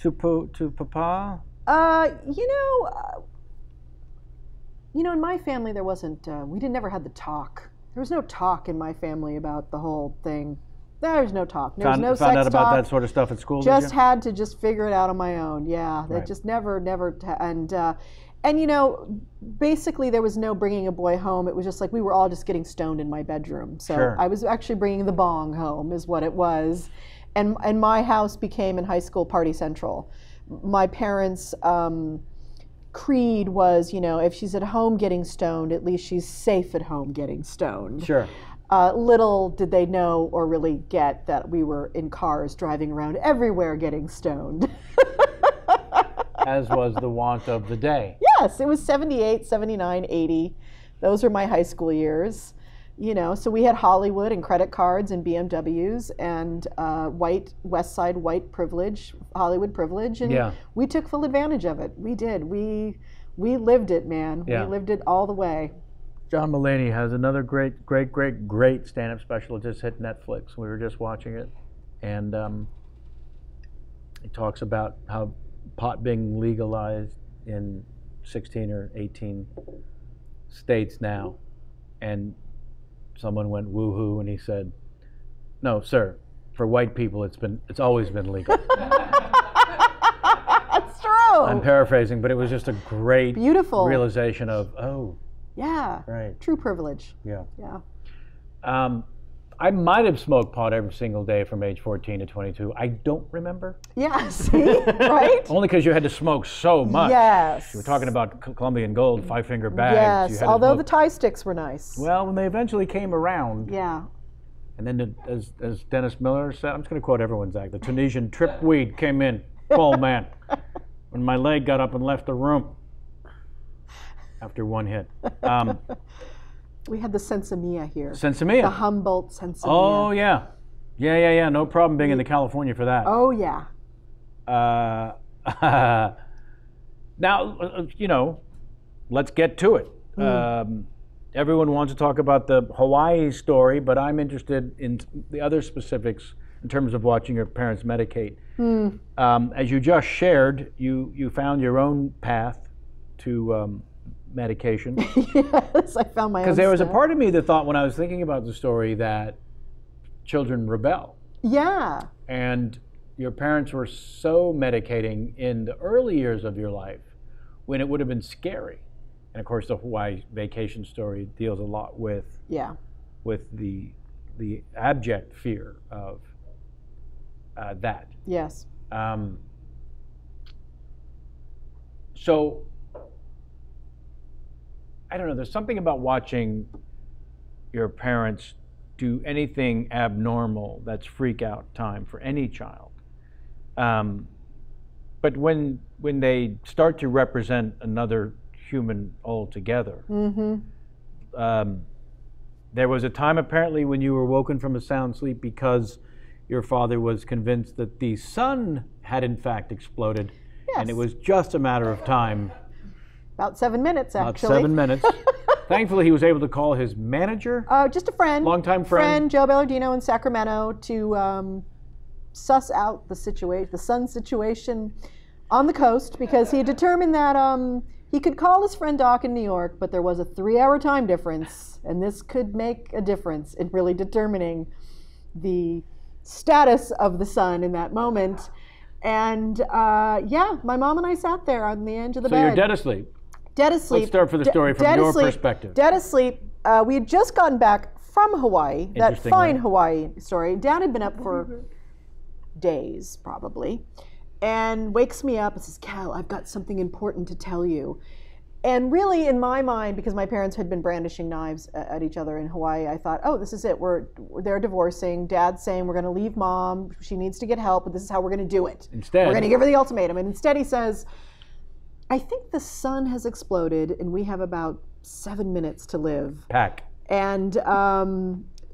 to Papa? You know, in my family there wasn't. We never had the talk. There was no talk in my family about the whole thing. There's no talk. There was no Found sex out about talk. that sort of stuff at school. Just did you? had to just figure it out on my own. Yeah, that Right. just never, and you know, basically there was no bringing a boy home. It was just like we were all just getting stoned in my bedroom. So Sure. I was actually bringing the bong home, is what it was, and my house became in high school party central. My parents' creed was, you know, if she's at home getting stoned, at least she's safe at home getting stoned. Sure. Little did they know or really get that we were in cars driving around everywhere getting stoned. As was the wont of the day. Yes, it was 78, 79, 80. Those were my high school years. You know, so we had Hollywood and credit cards and BMWs and white West Side white privilege, Hollywood privilege, and Yeah. we took full advantage of it. We did. We lived it, man. Yeah. We lived it all the way. John Mulaney has another great stand-up special. It just hit Netflix. We were just watching it, and he talks about how pot being legalized in 16 or 18 states now, and someone went woo-hoo, and he said, "No, sir. For white people, it's always been legal." That's true. I'm paraphrasing, but it was just a great Beautiful. realization of, oh, Yeah. right, True privilege. yeah. Yeah. I might have smoked pot every single day from age 14 to 22. I don't remember. Yeah. See? Right? Only because you had to smoke so much. Yes. You were talking about Colombian Gold, 5-finger bags. You Yes. had to Although the smoke. tie sticks were nice. Well, when they eventually came around, Yeah. and then as Dennis Miller said, I'm just going to quote everyone's act, the Tunisian trip weed came in, full man. When my leg got up and left the room after one hit. We had the Sensimilla here. Sensimilla. The Humboldt Sensimilla. Oh, yeah. Yeah. No problem being in the California for that. Oh, yeah. Now, you know, let's get to it. everyone wants to talk about the Hawaii story, but I'm interested in the other specifics in terms of watching your parents medicate. As you just shared, you found your own path to medication. Yes, I found my own. Because there was a stuff. part of me that thought, when I was thinking about the story, that children rebel. Yeah. And your parents were so medicating in the early years of your life when it would have been scary. And of course, the Hawaii vacation story deals a lot with the abject fear of that. Yes. So I don't know. There's something about watching your parents do anything abnormal that's freak out time for any child. But when they start to represent another human altogether, there was a time apparently when you were woken from a sound sleep because your father was convinced that the sun had in fact exploded, and it was just a matter of time. About 7 minutes, actually. About 7 minutes. Thankfully, he was able to call his manager. Just a friend. Longtime friend. Joe Bellardino in Sacramento, to suss out the sun situation on the coast, because he determined that he could call his friend Doc in New York, but there was a 3-hour time difference, and this could make a difference in really determining the status of the sun in that moment. And my mom and I sat there on the edge of the bed. So you're dead asleep. Dead asleep. Let's start for the story from your perspective. Dead asleep. We had just gotten back from Hawaii, that fine Hawaii story. Dad had been up for days, probably, and wakes me up and says, "Cal, I've got something important to tell you." And really, in my mind, because my parents had been brandishing knives at each other in Hawaii, I thought, oh, this is it. They're divorcing. Dad's saying we're going to leave mom. She needs to get help, but this is how we're going to do it. Instead, we're going to give her the ultimatum. And instead he says, I think the sun has exploded and we have about 7 minutes to live. Pack. And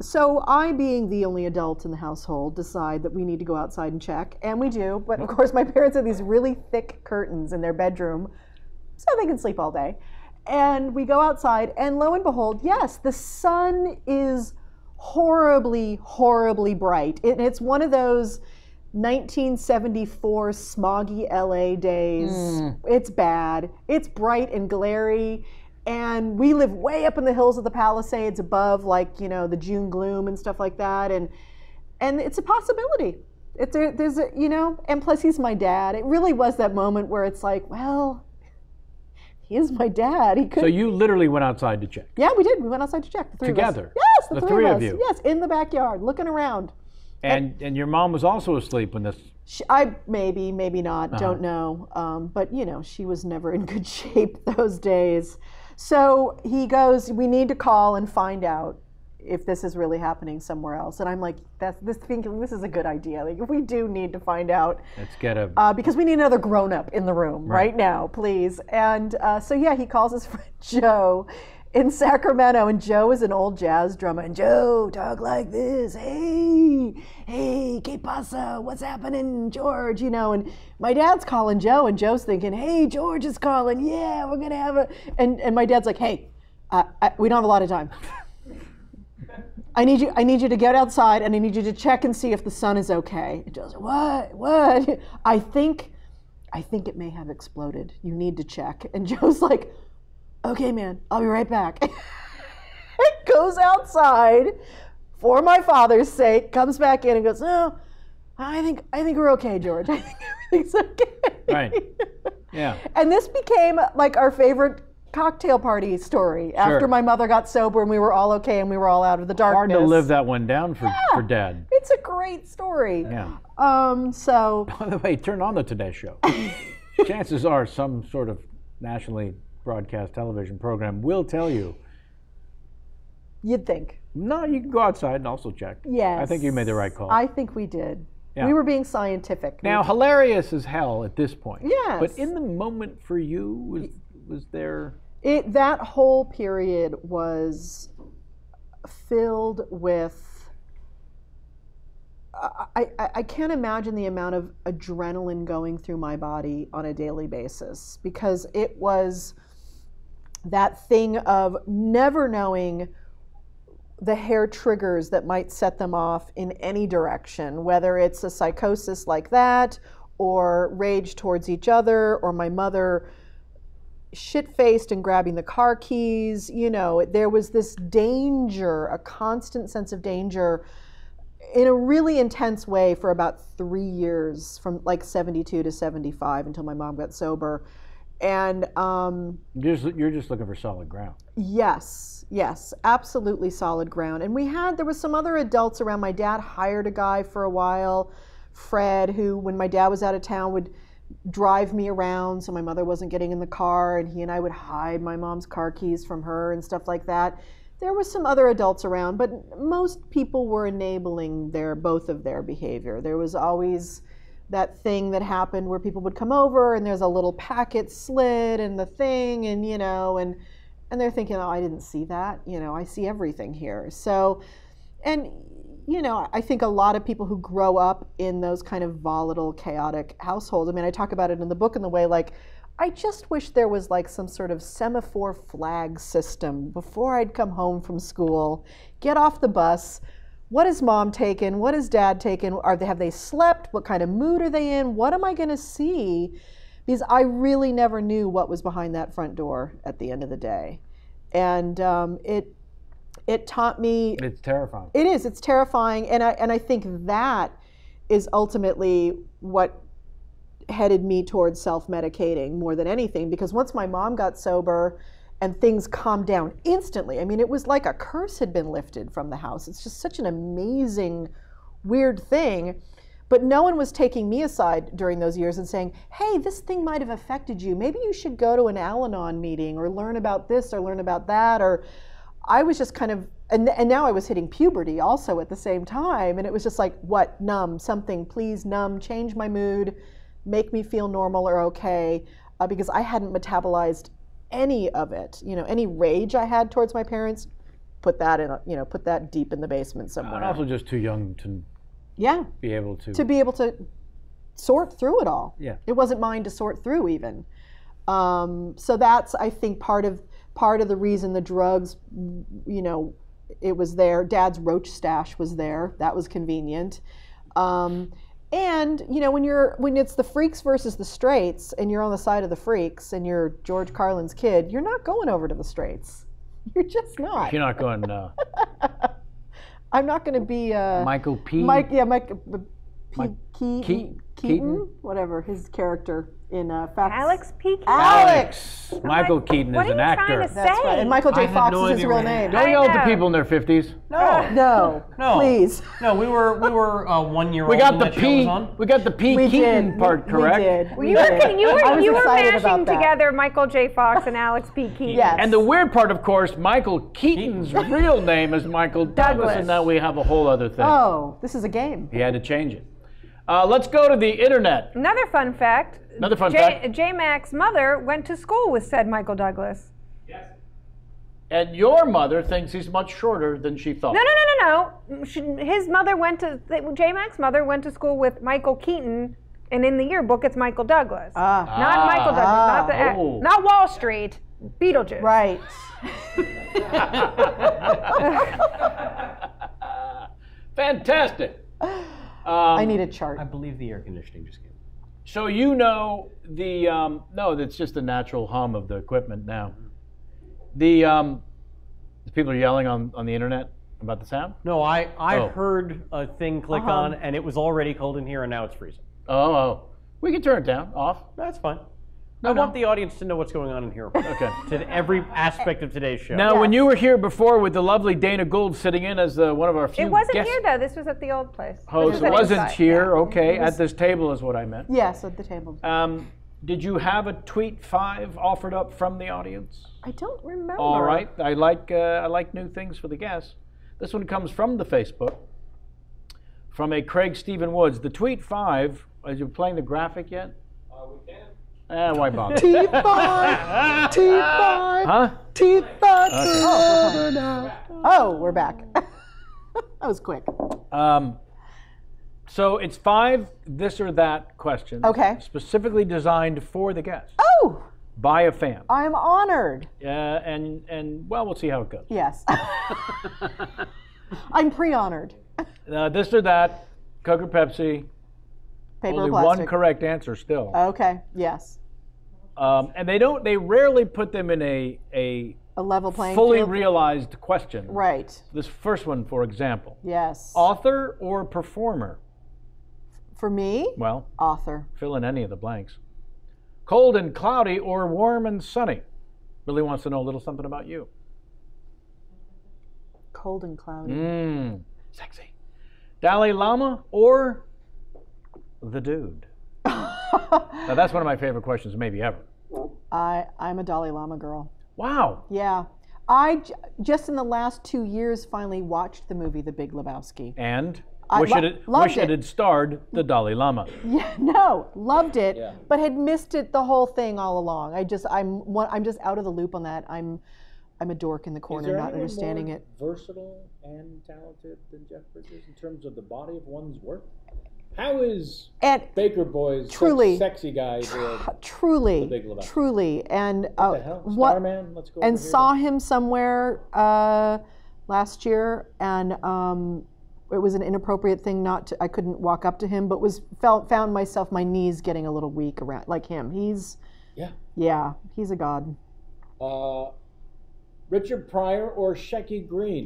so I, being the only adult in the household, decide that we need to go outside and check. And we do. But of course, my parents have these really thick curtains in their bedroom, so they can sleep all day. And we go outside, and lo and behold, yes, the sun is horribly, horribly bright. It's one of those 1974 smoggy LA days. It's bad. It's bright and glary. And we live way up in the hills of the Palisades above, like, the June gloom and stuff like that. And it's a possibility. There's a, and plus he's my dad. It really was that moment where it's like, well, he is my dad. He could. So you literally went outside to check? Yeah, we did. We went outside to check. The three Together? of us. Yes, the three of us. you? Yes, in the backyard, looking around. And your mom was also asleep when this... Maybe not, don't know. But, she was never in good shape those days. So he goes, we need to call and find out if this is really happening somewhere else. And I'm like, this is a good idea. Like, if we do need to find out. Let's get a... because we need another grown-up in the room right now, please. And he calls his friend Joe in Sacramento, and Joe is an old jazz drummer. And Joe, talk like this. Hey, ¿qué pasa? What's happening, George? And my dad's calling Joe, and Joe's thinking, hey, George is calling. Yeah, we're gonna have a. And my dad's like, hey, we don't have a lot of time. I need you to get outside, and I need you to check and see if the sun is okay. And Joe's like, what? I think it may have exploded. You need to check. And Joe's like, okay, man, I'll be right back. It goes outside for my father's sake, comes back in and goes, no, I think we're okay, George. I think everything's okay. Right. Yeah. And this became like our favorite cocktail party story after my mother got sober and we were all okay and we were all out of the darkness. Hard to live that one down for Dad. It's a great story. Yeah. So. By the way, turn on the Today Show. Chances are some sort of nationally broadcast television program will tell you. You'd think. No, you can go outside and also check. Yes. I think you made the right call. I think we did. Yeah. We were being scientific. Now, hilarious as hell at this point. Yes. But in the moment for you, was there... That whole period was filled with... I can't imagine the amount of adrenaline going through my body on a daily basis, because it was that thing of never knowing the hair triggers that might set them off in any direction, whether it's a psychosis like that or rage towards each other, or my mother shit-faced and grabbing the car keys. You know, there was this danger, a constant sense of danger in a really intense way for about 3 years, from like 72 to 75 until my mom got sober. And you're just looking for solid ground. yes, absolutely solid ground. And there was some other adults around. My dad hired a guy for a while, Fred, who, when my dad was out of town, would drive me around so my mother wasn't getting in the car, and he and I would hide my mom's car keys from her and stuff like that. There were some other adults around, but most people were enabling both of their behavior. There was always that thing that happened where people would come over and there's a little packet slid in the thing, and you know, and they're thinking, oh, I didn't see that, you know, I see everything here. So, and you know, I think a lot of people who grow up in those kind of volatile, chaotic households, I mean, I talk about it in the book in the way, like, I just wish there was like some sort of semaphore flag system before I'd come home from school, get off the bus. What is mom taken? What is dad taken? Have they slept? What kind of mood are they in? What am I going to see? Because I really never knew what was behind that front door at the end of the day. And it taught me. It's terrifying. It is. It's terrifying. And I think that is ultimately what headed me towards self-medicating more than anything, because once my mom got sober and things calmed down instantly, I mean, it was like a curse had been lifted from the house. It's just such an amazing, weird thing. But no one was taking me aside during those years and saying, hey, this thing might have affected you. Maybe you should go to an Al-Anon meeting or learn about this or learn about that. Or I was just kind of, and now I was hitting puberty also at the same time. And it was just like, what, numb, something, please numb, change my mood, make me feel normal or okay, because I hadn't metabolized any of it. You know, any rage I had towards my parents, put that deep in the basement somewhere. And also just too young to be able to sort through it all. Yeah, it wasn't mine to sort through even. So that's, I think, part of the reason the drugs, you know, it was there. Dad's roach stash was there. That was convenient. And you know, when it's the freaks versus the straights, and you're on the side of the freaks, and you're George Carlin's kid, you're not going over to the straights. You're just not. You're not going. I'm not going to be Michael P. Keaton, whatever his character in Facts. Alex P. Keaton. Alex. Michael Keaton is an actor. What are you trying to That's say? right. And Michael J. I had Fox no is his idea real what name. Don't I yell at the know. people in their 50s. No, please. No, we were 1 year old. We got when the that show P. was on. We got the P. We Keaton did. part correct. We did. You were I was excited mashing about that. together Michael J. Fox and Alex P. Keaton. Yes. And the weird part, of course, Michael Keaton's real name is Michael Douglas, and now we have a whole other thing. Oh, this is a game. He had to change it. Let's go to the internet. Another fun fact. J-Mac's mother went to school with said Michael Douglas. Yes. And your mother thinks he's much shorter than she thought. No. His mother J-Mac's mother went to school with Michael Keaton, and in the yearbook it's Michael Douglas. Not Michael Douglas, not Wall Street, Beetlejuice. Right. Fantastic. I need a chart. I believe the air conditioning just came. So you know no, that's just the natural hum of the equipment now. The people are yelling on the internet about the sound? No, I heard a thing click on, and it was already cold in here, and now it's freezing. Oh. We can turn it down, off. That's fine. I want the audience to know what's going on in here. Okay. To every aspect of today's show. Now, when you were here before with the lovely Dana Gould sitting in as one of our few It wasn't guest here though. This was at the old place. hosts, This it was wasn't inside, here. yeah. Okay, at this table is what I meant. Yes, at the table. Did you have a tweet 5 offered up from the audience? I don't remember. All right, I like new things for the guests. This one comes from the Facebook, from a Craig Stephen Woods. The tweet 5. Are you playing the graphic yet? We can. Why bother? T5, T5, Huh? T5. Okay. Oh, we're back. That was quick. So it's 5 this or that questions. Okay. Specifically designed for the guest. Oh, by a fan. I'm honored. And well, we'll see how it goes. Yes. I'm pre-honored. This or that, Coke or Pepsi. Paper Only or plastic? one correct answer still. Okay, yes. And they rarely put them in a level playing fully field. realized question. Right. This first one, for example. Yes. Author or performer? For me, Well, author. fill in any of the blanks. Cold and cloudy or warm and sunny? Really wants to know a little something about you. Cold and cloudy. Sexy. Dalai Lama or the dude? Now that's one of my favorite questions maybe ever. I'm a Dalai Lama girl. Wow. Yeah. Just in the last 2 years finally watched the movie The Big Lebowski. And I wish loved it had starred the Dalai Lama. Yeah, no, loved it, but had missed it the whole thing all along. I'm just out of the loop on that. I'm a dork in the corner, not understanding it. Versatile and talented than Jeff Bridges in terms of the body of one's work? How is Baker Boys truly sexy guy doing truly, The Big Lebowski? truly, and What the hell? Starman? Let's go. and over here. saw him somewhere last year, and it was an inappropriate thing I couldn't walk up to him, but found myself, my knees getting a little weak around like him. He's he's a god. Richard Pryor or Shecky Green?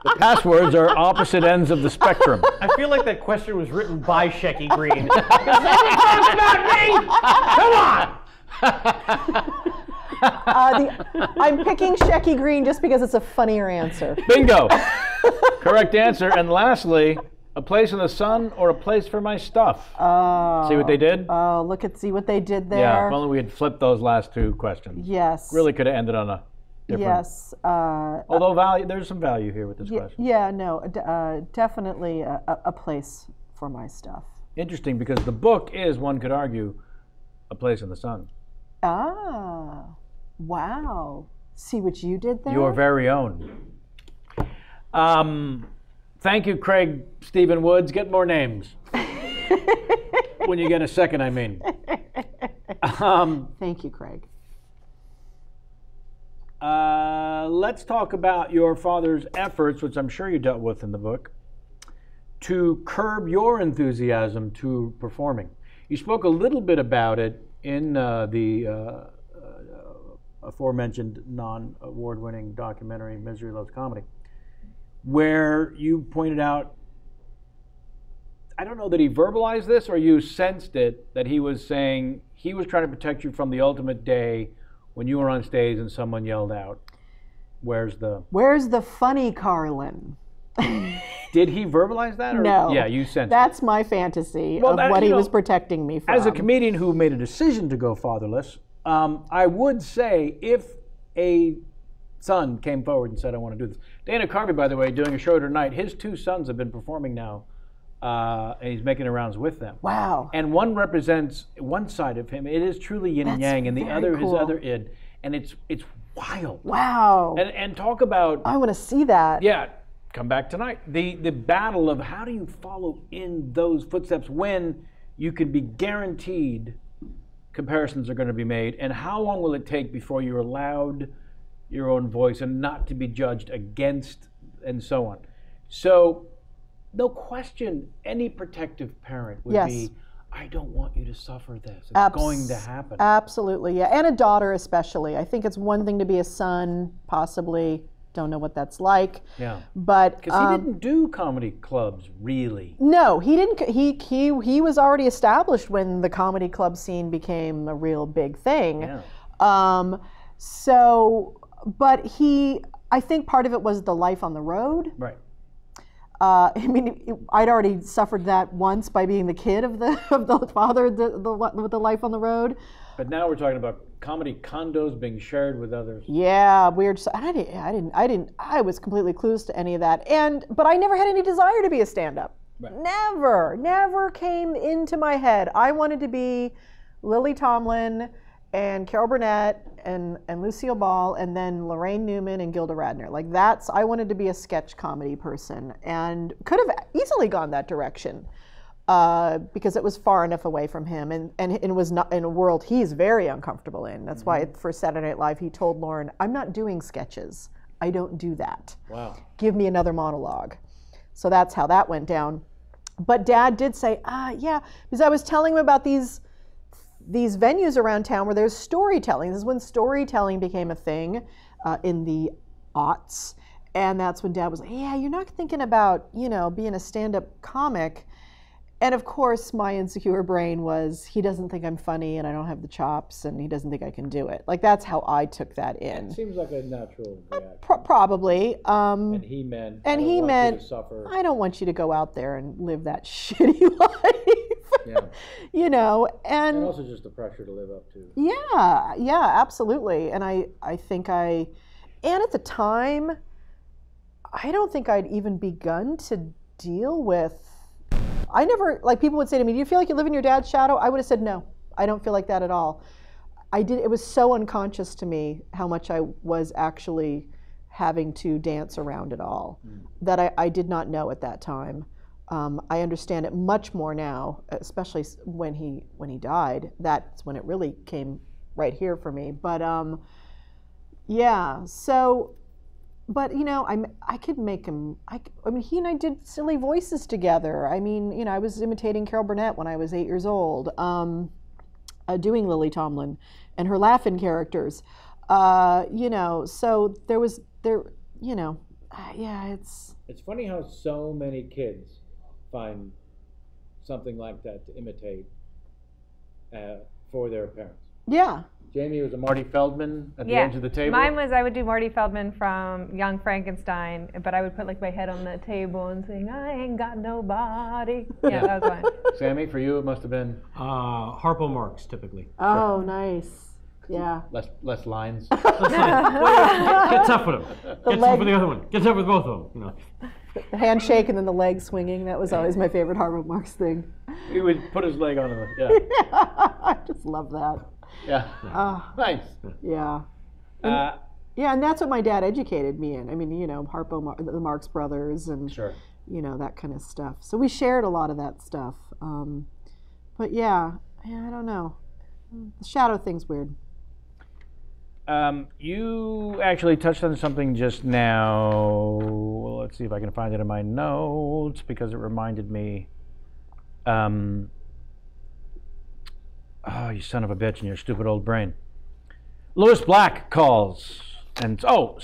The passwords are opposite ends of the spectrum. I feel like that question was written by Shecky Green. I'm picking Shecky Green just because it's a funnier answer. Bingo. Correct answer. And lastly, a place in the sun or a place for my stuff? See what they did? Oh, see what they did there. Yeah, if only we had flipped those last two questions. Yes. Really could have ended on a different. Yes. Although there's some value here with this question. Yeah, no, definitely a place for my stuff. Interesting, because the book is, one could argue, a place in the sun. Ah, wow. See what you did there? Your very own. Thank you, Craig Stephen Woods. Get more names. When you get a second, I mean. Thank you, Craig. Let's talk about your father's efforts, which I'm sure you dealt with in the book, to curb your enthusiasm to performing. You spoke a little bit about it in the aforementioned non-award-winning documentary, Misery Loves Comedy, where you pointed out, I don't know that he verbalized this or you sensed it, that he was saying he was trying to protect you from the ultimate day when you were on stage and someone yelled out, Where's the funny Carlin? Did he verbalize that? Or? No. Yeah, you sensed That's it. my fantasy of what he was protecting me from. As a comedian who made a decision to go fatherless, I would say if a son came forward and said, I want to do this. Dana Carvey, by the way, doing a show tonight, his two sons have been performing now, and he's making the rounds with them. Wow. And one represents one side of him. It is truly yin and yang, and the other cool. his other id. And it's wild. Wow. And talk about... I want to see that. Yeah. Come back tonight. The battle of how do you follow in those footsteps when you can be guaranteed comparisons are going to be made, and how long will it take before you're allowed your own voice and not to be judged against, and so on. So, no question, any protective parent would be, I don't want you to suffer this. It's going to happen. Absolutely, yeah. And a daughter especially. I think it's one thing to be a son, possibly. Don't know what that's like. Yeah. But because he didn't do comedy clubs, really. No, he didn't. He was already established when the comedy club scene became a real big thing. Yeah. But I think part of it was the life on the road. Right. I mean, I'd already suffered that once by being the kid of the father with the life on the road. But now we're talking about comedy condos being shared with others. Yeah, weird. I was completely clueless to any of that. But I never had any desire to be a stand-up. Right. Never came into my head. I wanted to be Lily Tomlin and Carol Burnett and Lucille Ball and then Lorraine Newman and Gilda Radner. I wanted to be a sketch comedy person and could have easily gone that direction. because it was far enough away from him, and it was not in a world he's very uncomfortable in. That's why for Saturday Night Live he told Lauren, "I'm not doing sketches. I don't do that. Wow. Give me another monologue." So that's how that went down. But Dad did say, yeah, because I was telling him about these venues around town where there's storytelling. This is when storytelling became a thing in the aughts. And that's when Dad was like, yeah, you're not thinking about, being a stand-up comic. And of course, my insecure brain was, he doesn't think I'm funny and I don't have the chops and he doesn't think I can do it. Like, that's how I took that in. It seems like a natural reaction. Probably. And he meant, I don't want you to suffer. I don't want you to go out there and live that shitty life. Yeah. And also just the pressure to live up to. Yeah, absolutely. And I think and at the time, I don't think I'd even begun to deal with, I never, like, people would say to me, do you feel like you live in your dad's shadow? I would have said, no, I don't feel like that at all. It was so unconscious to me how much I was actually having to dance around it all that I did not know at that time. I understand it much more now, especially when he died. That's when it really came right here for me. But yeah, so, but I could make him. I mean, he and I did silly voices together. I mean, I was imitating Carol Burnett when I was 8 years old, doing Lily Tomlin and her laughing characters. So yeah, it's. It's funny how so many kids find something like that to imitate for their parents. Yeah. Jamie was a Marty Feldman at the edge of the table. Mine was, I would do Marty Feldman from Young Frankenstein, but I would put like my head on the table and sing, I ain't got nobody. Yeah, that was mine. Sammy, for you it must have been? Harpo Marx, typically. Oh, nice. Yeah. Less lines. Get tough with him. Get tough with the other one. Get tough with both of them. The handshake and then the leg swinging. That was always my favorite Harpo Marx thing. He would put his leg on it. Yeah. I just love that. Yeah. Nice. Yeah. Yeah, and that's what my dad educated me in. I mean, the Marx Brothers and sure. That kind of stuff. So we shared a lot of that stuff. But yeah, I don't know. The shadow thing's weird. You actually touched on something just now. Well, let's see if I can find it in my notes because it reminded me. Oh, you son of a bitch in your stupid old brain. Lewis Black calls. And so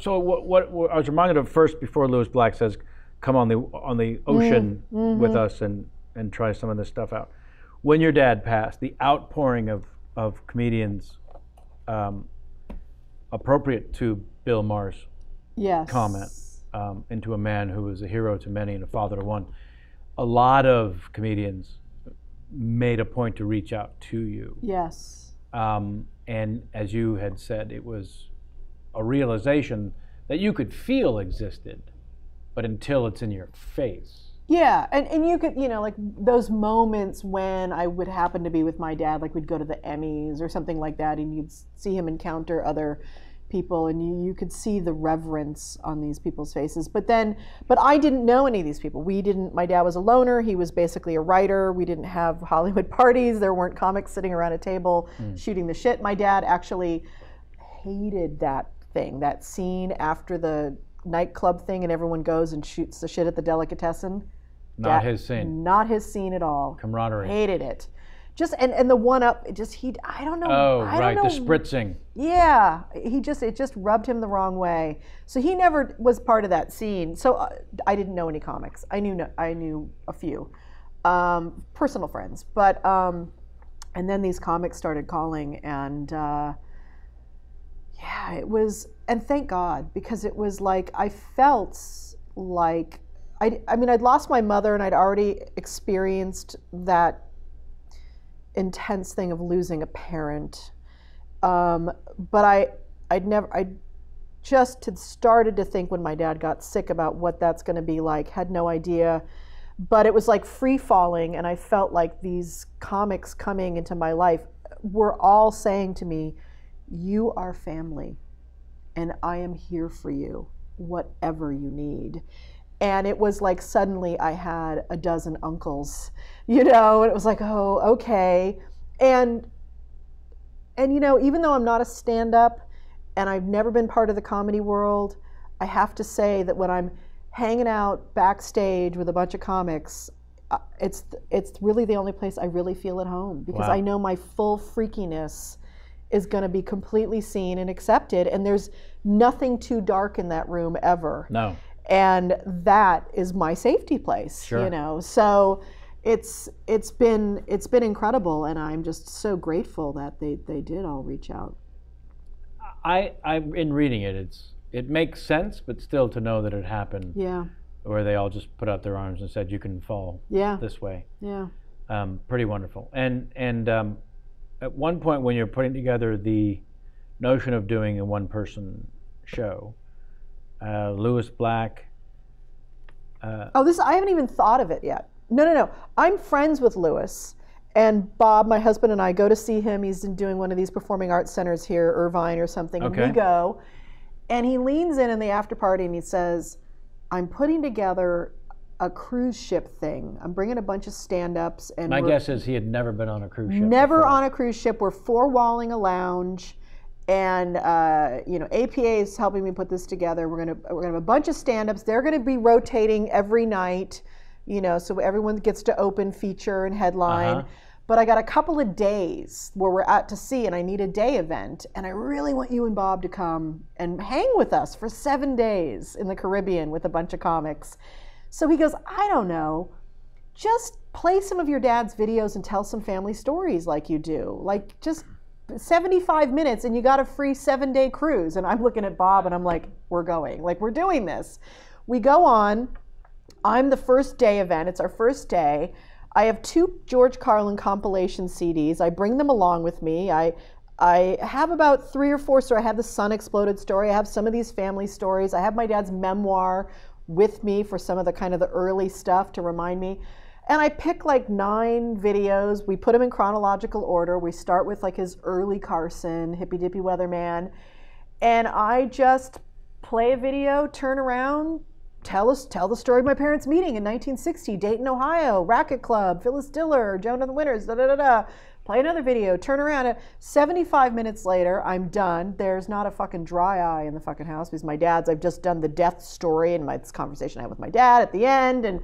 what I was reminded of first before Lewis Black says, come on the ocean with us and try some of this stuff out. When your dad passed, the outpouring of comedians appropriate to Bill Maher's comment into a man who was a hero to many and a father to one. A lot of comedians made a point to reach out to you. Yes. And as you had said, it was a realization that you could feel existed, but until it's in your face. Yeah, and you could, like those moments when I would happen to be with my dad, like we'd go to the Emmys or something like that, and you'd see him encounter other people, and you could see the reverence on these people's faces. But I didn't know any of these people. My dad was a loner. He was basically a writer. We didn't have Hollywood parties. There weren't comics sitting around a table shooting the shit. My dad actually hated that scene after the nightclub thing and everyone goes and shoots the shit at the delicatessen. Not his scene. Not his scene at all. Camaraderie. Hated it. Just and the one up, I don't know. Oh, I right, don't know. the spritzing. Yeah, it just rubbed him the wrong way. So he never was part of that scene. So I didn't know any comics. I knew a few, personal friends. But and then these comics started calling, and yeah, it was. And thank God, because it was like I felt like I mean I'd lost my mother, and I'd already experienced that intense thing of losing a parent, but I just had started to think when my dad got sick about what that's going to be like. Had no idea, but it was like free falling, and I felt like these comics coming into my life were all saying to me, you are family and I am here for you, whatever you need. And it was like suddenly I had a dozen uncles, you know, and it was like, oh, okay. And you know, even though I'm not a stand-up and I've never been part of the comedy world, I have to say that when I'm hanging out backstage with a bunch of comics, it's really the only place I really feel at home, because Wow. I know my full freakiness is going to be completely seen and accepted, and there's nothing too dark in that room ever. No. And that is my safety place, Sure. you know. So it's been incredible, and I'm just so grateful that they did all reach out. I in reading it, it makes sense, but still to know that it happened, Yeah, where they all just put out their arms and said, "You can fall yeah, this way." yeah. Pretty wonderful. And at one point when you're putting together the notion of doing a one-person show, Lewis Black. Oh, I haven't even thought of it yet. No. I'm friends with Lewis, and Bob, my husband, and I go to see him. He's doing one of these performing arts centers here, Irvine or something. Okay. And we go, and he leans in the after party and he says, "I'm putting together a cruise ship thing. I'm bringing a bunch of stand-ups." And My guess is he had never been on a cruise ship. never before. on a cruise ship. We're four-walling a lounge, and you know, APA is helping me put this together. We're gonna have a bunch of stand-ups. They're gonna be rotating every night, you know, so everyone gets to open, feature, and headline. Uh-huh. But I got a couple of days where we're out to sea, and I need a day event, and I really want you and Bob to come and hang with us for 7 days in the Caribbean with a bunch of comics. So he goes, "I don't know, just play some of your dad's videos and tell some family stories like you do. Like, just 75 minutes and you got a free 7-day cruise." And I'm looking at Bob and I'm like, we're going. Like, we're doing this. We go on. I'm the first day event. It's our first day. I have 2 George Carlin compilation CDs. I bring them along with me. I have about 3 or 4 stories. I have the Sun Exploded story. I have some of these family stories. I have my dad's memoir with me for some of the kind of the early stuff to remind me. And I pick like 9 videos. We put them in chronological order. We start with like his early Carson, Hippy Dippy Weatherman. And I just play a video, turn around, tell the story of my parents' meeting in 1960, Dayton, Ohio, Racket Club, Phyllis Diller, Joan of the Winters, Play another video, turn around. 75 minutes later, I'm done. There's not a fucking dry eye in the fucking house because I've just done the death story and this conversation I had with my dad at the end. And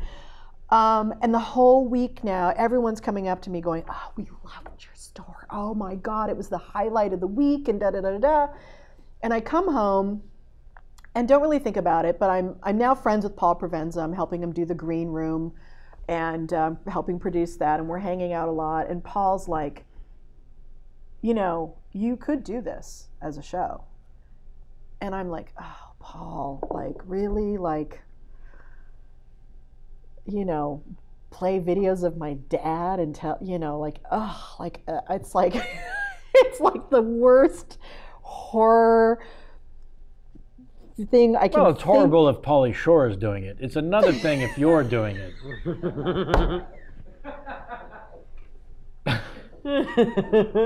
the whole week now, everyone's coming up to me going, "Oh, we loved your story. Oh my God, it was the highlight of the week," and da-da-da-da-da. And I come home and don't really think about it, but I'm now friends with Paul Provenza. I'm helping him do the green room and helping produce that, and we're hanging out a lot. And Paul's like, "You know, you could do this as a show." And I'm like, "Oh, Paul, like, really? Like, you know, play videos of my dad and tell, you know, like, oh, like, it's like, it's like the worst horror thing I can Well, it's think. horrible if Pauly Shore is doing it. It's another thing if you're doing it.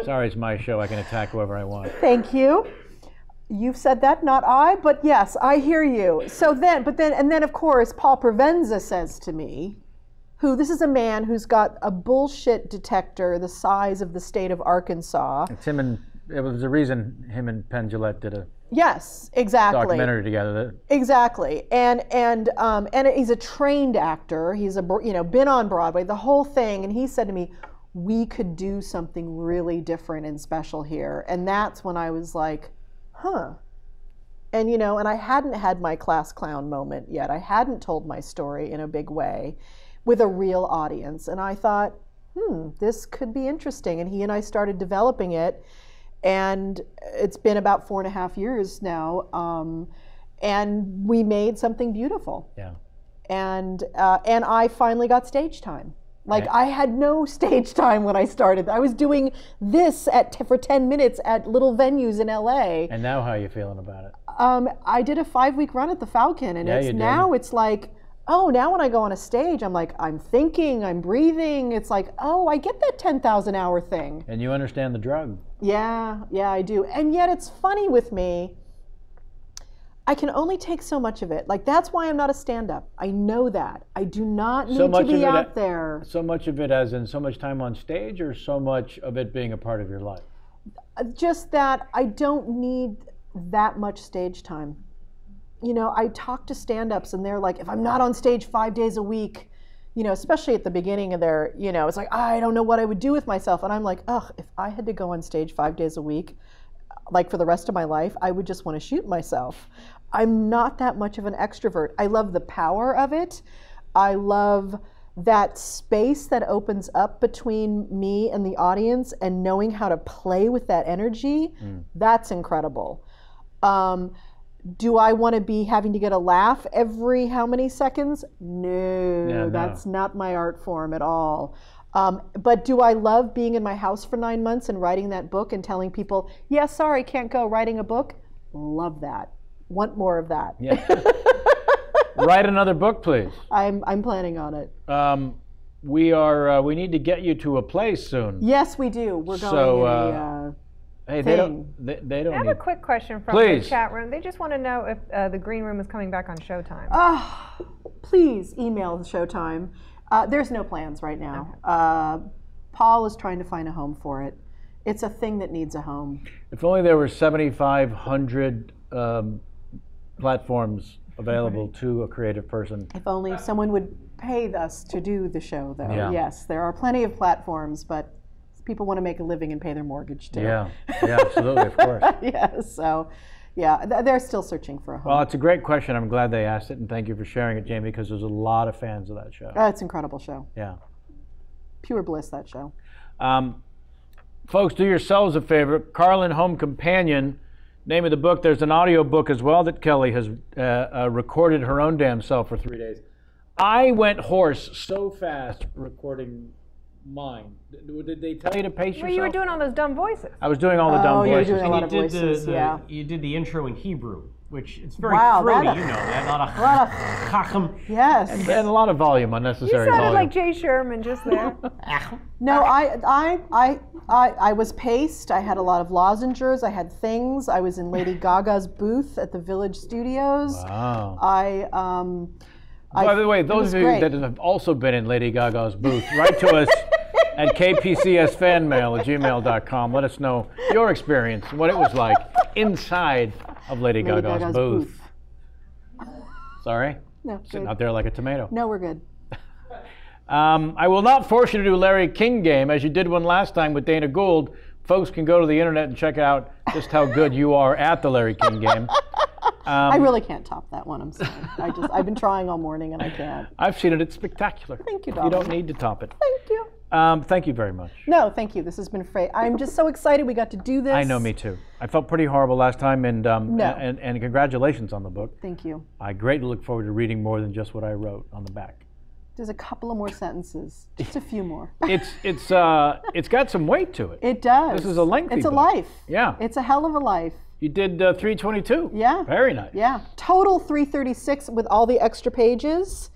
Sorry, it's my show. I can attack whoever I want. Thank you. You've said that, not I, but yes, I hear you. So then, and then of course, Paul Provenza says to me, this is a man who's got a bullshit detector the size of the state of Arkansas. It was the reason him and Penn Jillette did a Yes, exactly. documentary together. Exactly, and he's a trained actor. He's been on Broadway, the whole thing. And he said to me, "We could do something really different and special here." And that's when I was like, huh. And and I hadn't had my class clown moment yet. I hadn't told my story in a big way with a real audience. And I thought, this could be interesting. And he and I started developing it. And it's been about 4.5 years now. And we made something beautiful. Yeah. And I finally got stage time. Like, Right. I had no stage time when I started. I was doing this for 10 minutes at little venues in LA. And now how are you feeling about it? I did a 5-week run at the Falcon, and Yeah, you did. now it's like, oh, now when I go on a stage, I'm like, I'm thinking, I'm breathing. It's like, oh, I get that 10,000 hour thing. And you understand the drug. Yeah, I do. And yet it's funny with me. I can only take so much of it. Like, that's why I'm not a stand-up. I know that. I do not need So much to be of it- out there. So much of it as in so much time on stage, or so much of it being a part of your life? Just that I don't need that much stage time. You know, I talk to stand-ups and they're like, if I'm not on stage 5 days a week, you know, especially at the beginning of their, you know, it's like, I don't know what I would do with myself. And I'm like, ugh, if I had to go on stage 5 days a week, like for the rest of my life, I would just want to shoot myself. I'm not that much of an extrovert. I love the power of it. I love that space that opens up between me and the audience, and knowing how to play with that energy. That's incredible. Do I want to be having to get a laugh every how many seconds? No, that's not my art form at all. But do I love being in my house for 9 months and writing that book and telling people, yeah, sorry, can't go, writing a book? Love that. Want more of that. Yeah. Write another book, please. I'm planning on it. We need to get you to a place soon. Yes, we do. We're going So, hey, they thing. don't. They don't. I have need, a quick question from Please. the chat room. They just want to know if the Green Room is coming back on Showtime. Please email Showtime. There's no plans right now. Paul is trying to find a home for it. It's a thing that needs a home. If only there were 7,500 platforms available to a creative person. If only someone would pay us to do the show, though. Yeah. Yes, there are plenty of platforms, but people want to make a living and pay their mortgage too. Yeah, absolutely, of course. Yes, so yeah, they're still searching for a home. Well, it's a great question. I'm glad they asked it, and thank you for sharing it, Jamie, because there's a lot of fans of that show. It's an incredible show. Yeah. Pure bliss, that show. Folks, do yourselves a favor. Carlin Home Companion, name of the book. There's an audio book as well that Kelly has recorded her own damn self for 3 days. I went hoarse so fast recording mine. Did they tell you to pace yourself? Well, you were doing all those dumb voices. I was doing all the dumb you were voices. doing a lot of you did voices, yeah. You did the intro in Hebrew, which it's very Wow, throaty, that- you know that. A lot of chacham. Yes. And a lot of volume, You unnecessary sounded volume. like Jay Sherman just there. No, I was paced. I had a lot of lozengers. I had things. I was in Lady Gaga's booth at the Village Studios. Wow. By By the way, those of you that have also been in Lady Gaga's booth, write to us at kpcsfanmail@gmail.com. Let us know your experience, what it was like inside of Lady Gaga's booth. Sorry? No, Sitting good. out there like a tomato. No, we're good. I will not force you to do Larry King game as you did one last time with Dana Gould. Folks can go to the internet and check out just how good you are at the Larry King game. I really can't top that one. I'm sorry. I've been trying all morning and I can't. I've seen it. It's spectacular. Thank you, You darling. don't need to top it. Thank you. Thank you very much. No, thank you. This has been great. I'm just so excited we got to do this. I know, me too. I felt pretty horrible last time, and No. and congratulations on the book. Thank you. I greatly look forward to reading more than just what I wrote on the back. There's a couple of more sentences. Just a few more. It's got some weight to it. It does. This is a lengthy It's a book. life. Yeah. It's a hell of a life. You did 322. Yeah. Very nice. Yeah. Total 336 with all the extra pages.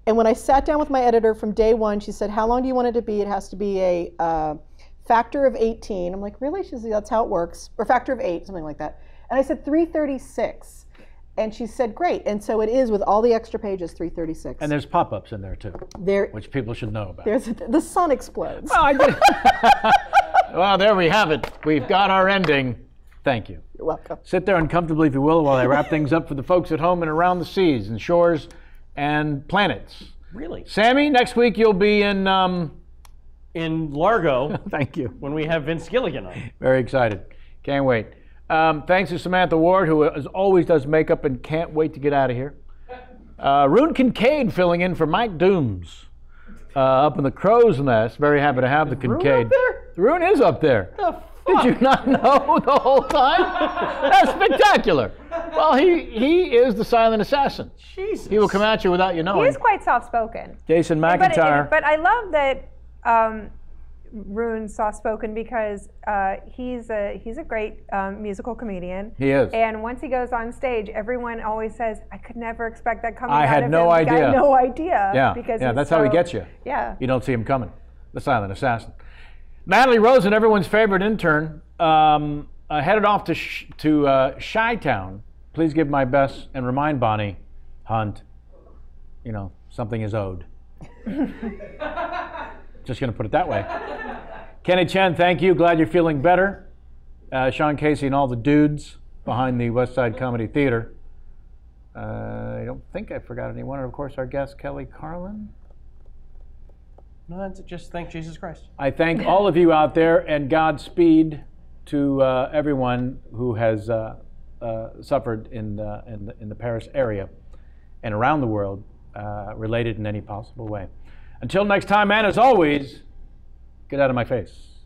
And when I sat down with my editor from day one, she said, how long do you want it to be? It has to be a factor of 18. I'm like, really? She said, that's how it works. Or factor of 8, something like that. And I said, 336. And she said, great. And so it is with all the extra pages, 336. And there's pop-ups in there too, which people should know about. The sun explodes. Well, I did. Well, there we have it. We've got our ending. Thank you. You're welcome. Sit there uncomfortably, if you will, while I wrap things up for the folks at home and around the seas and shores and planets. Really? Sammy, next week you'll be in... In Largo, Thank you. when we have Vince Gilligan on. Very excited. Can't wait. Thanks to Samantha Ward, who as always does makeup and can't wait to get out of here. Rune Kincaid filling in for Mike Dooms up in the crow's nest. Very happy to have the Kincaid. up there? Rune is up there. Did you not know the whole time? That's spectacular. Well, he is the silent assassin. Jesus. He will come at you without you He knowing. is quite soft-spoken. Jason McIntyre. But I love that Rune's soft-spoken because he's a great musical comedian. He is. And once he goes on stage, everyone always says, "I could never expect that coming I out had of no him." idea. I had no idea. Yeah, Because yeah, he's that's how he so- gets you. Yeah. You don't see him coming. The silent assassin. Natalie Rosen, everyone's favorite intern, headed off to Chi-Town, please give my best and remind Bonnie Hunt, something is owed. Just going to put it that way. Kenny Chen, thank you. Glad you're feeling better. Sean Casey and all the dudes behind the West Side Comedy Theater. I don't think I forgot anyone. And of course, our guest, Kelly Carlin. No, that's just thank Jesus Christ. I thank all of you out there, and Godspeed to everyone who has suffered in the Paris area and around the world, related in any possible way. Until next time, and as always, get out of my face.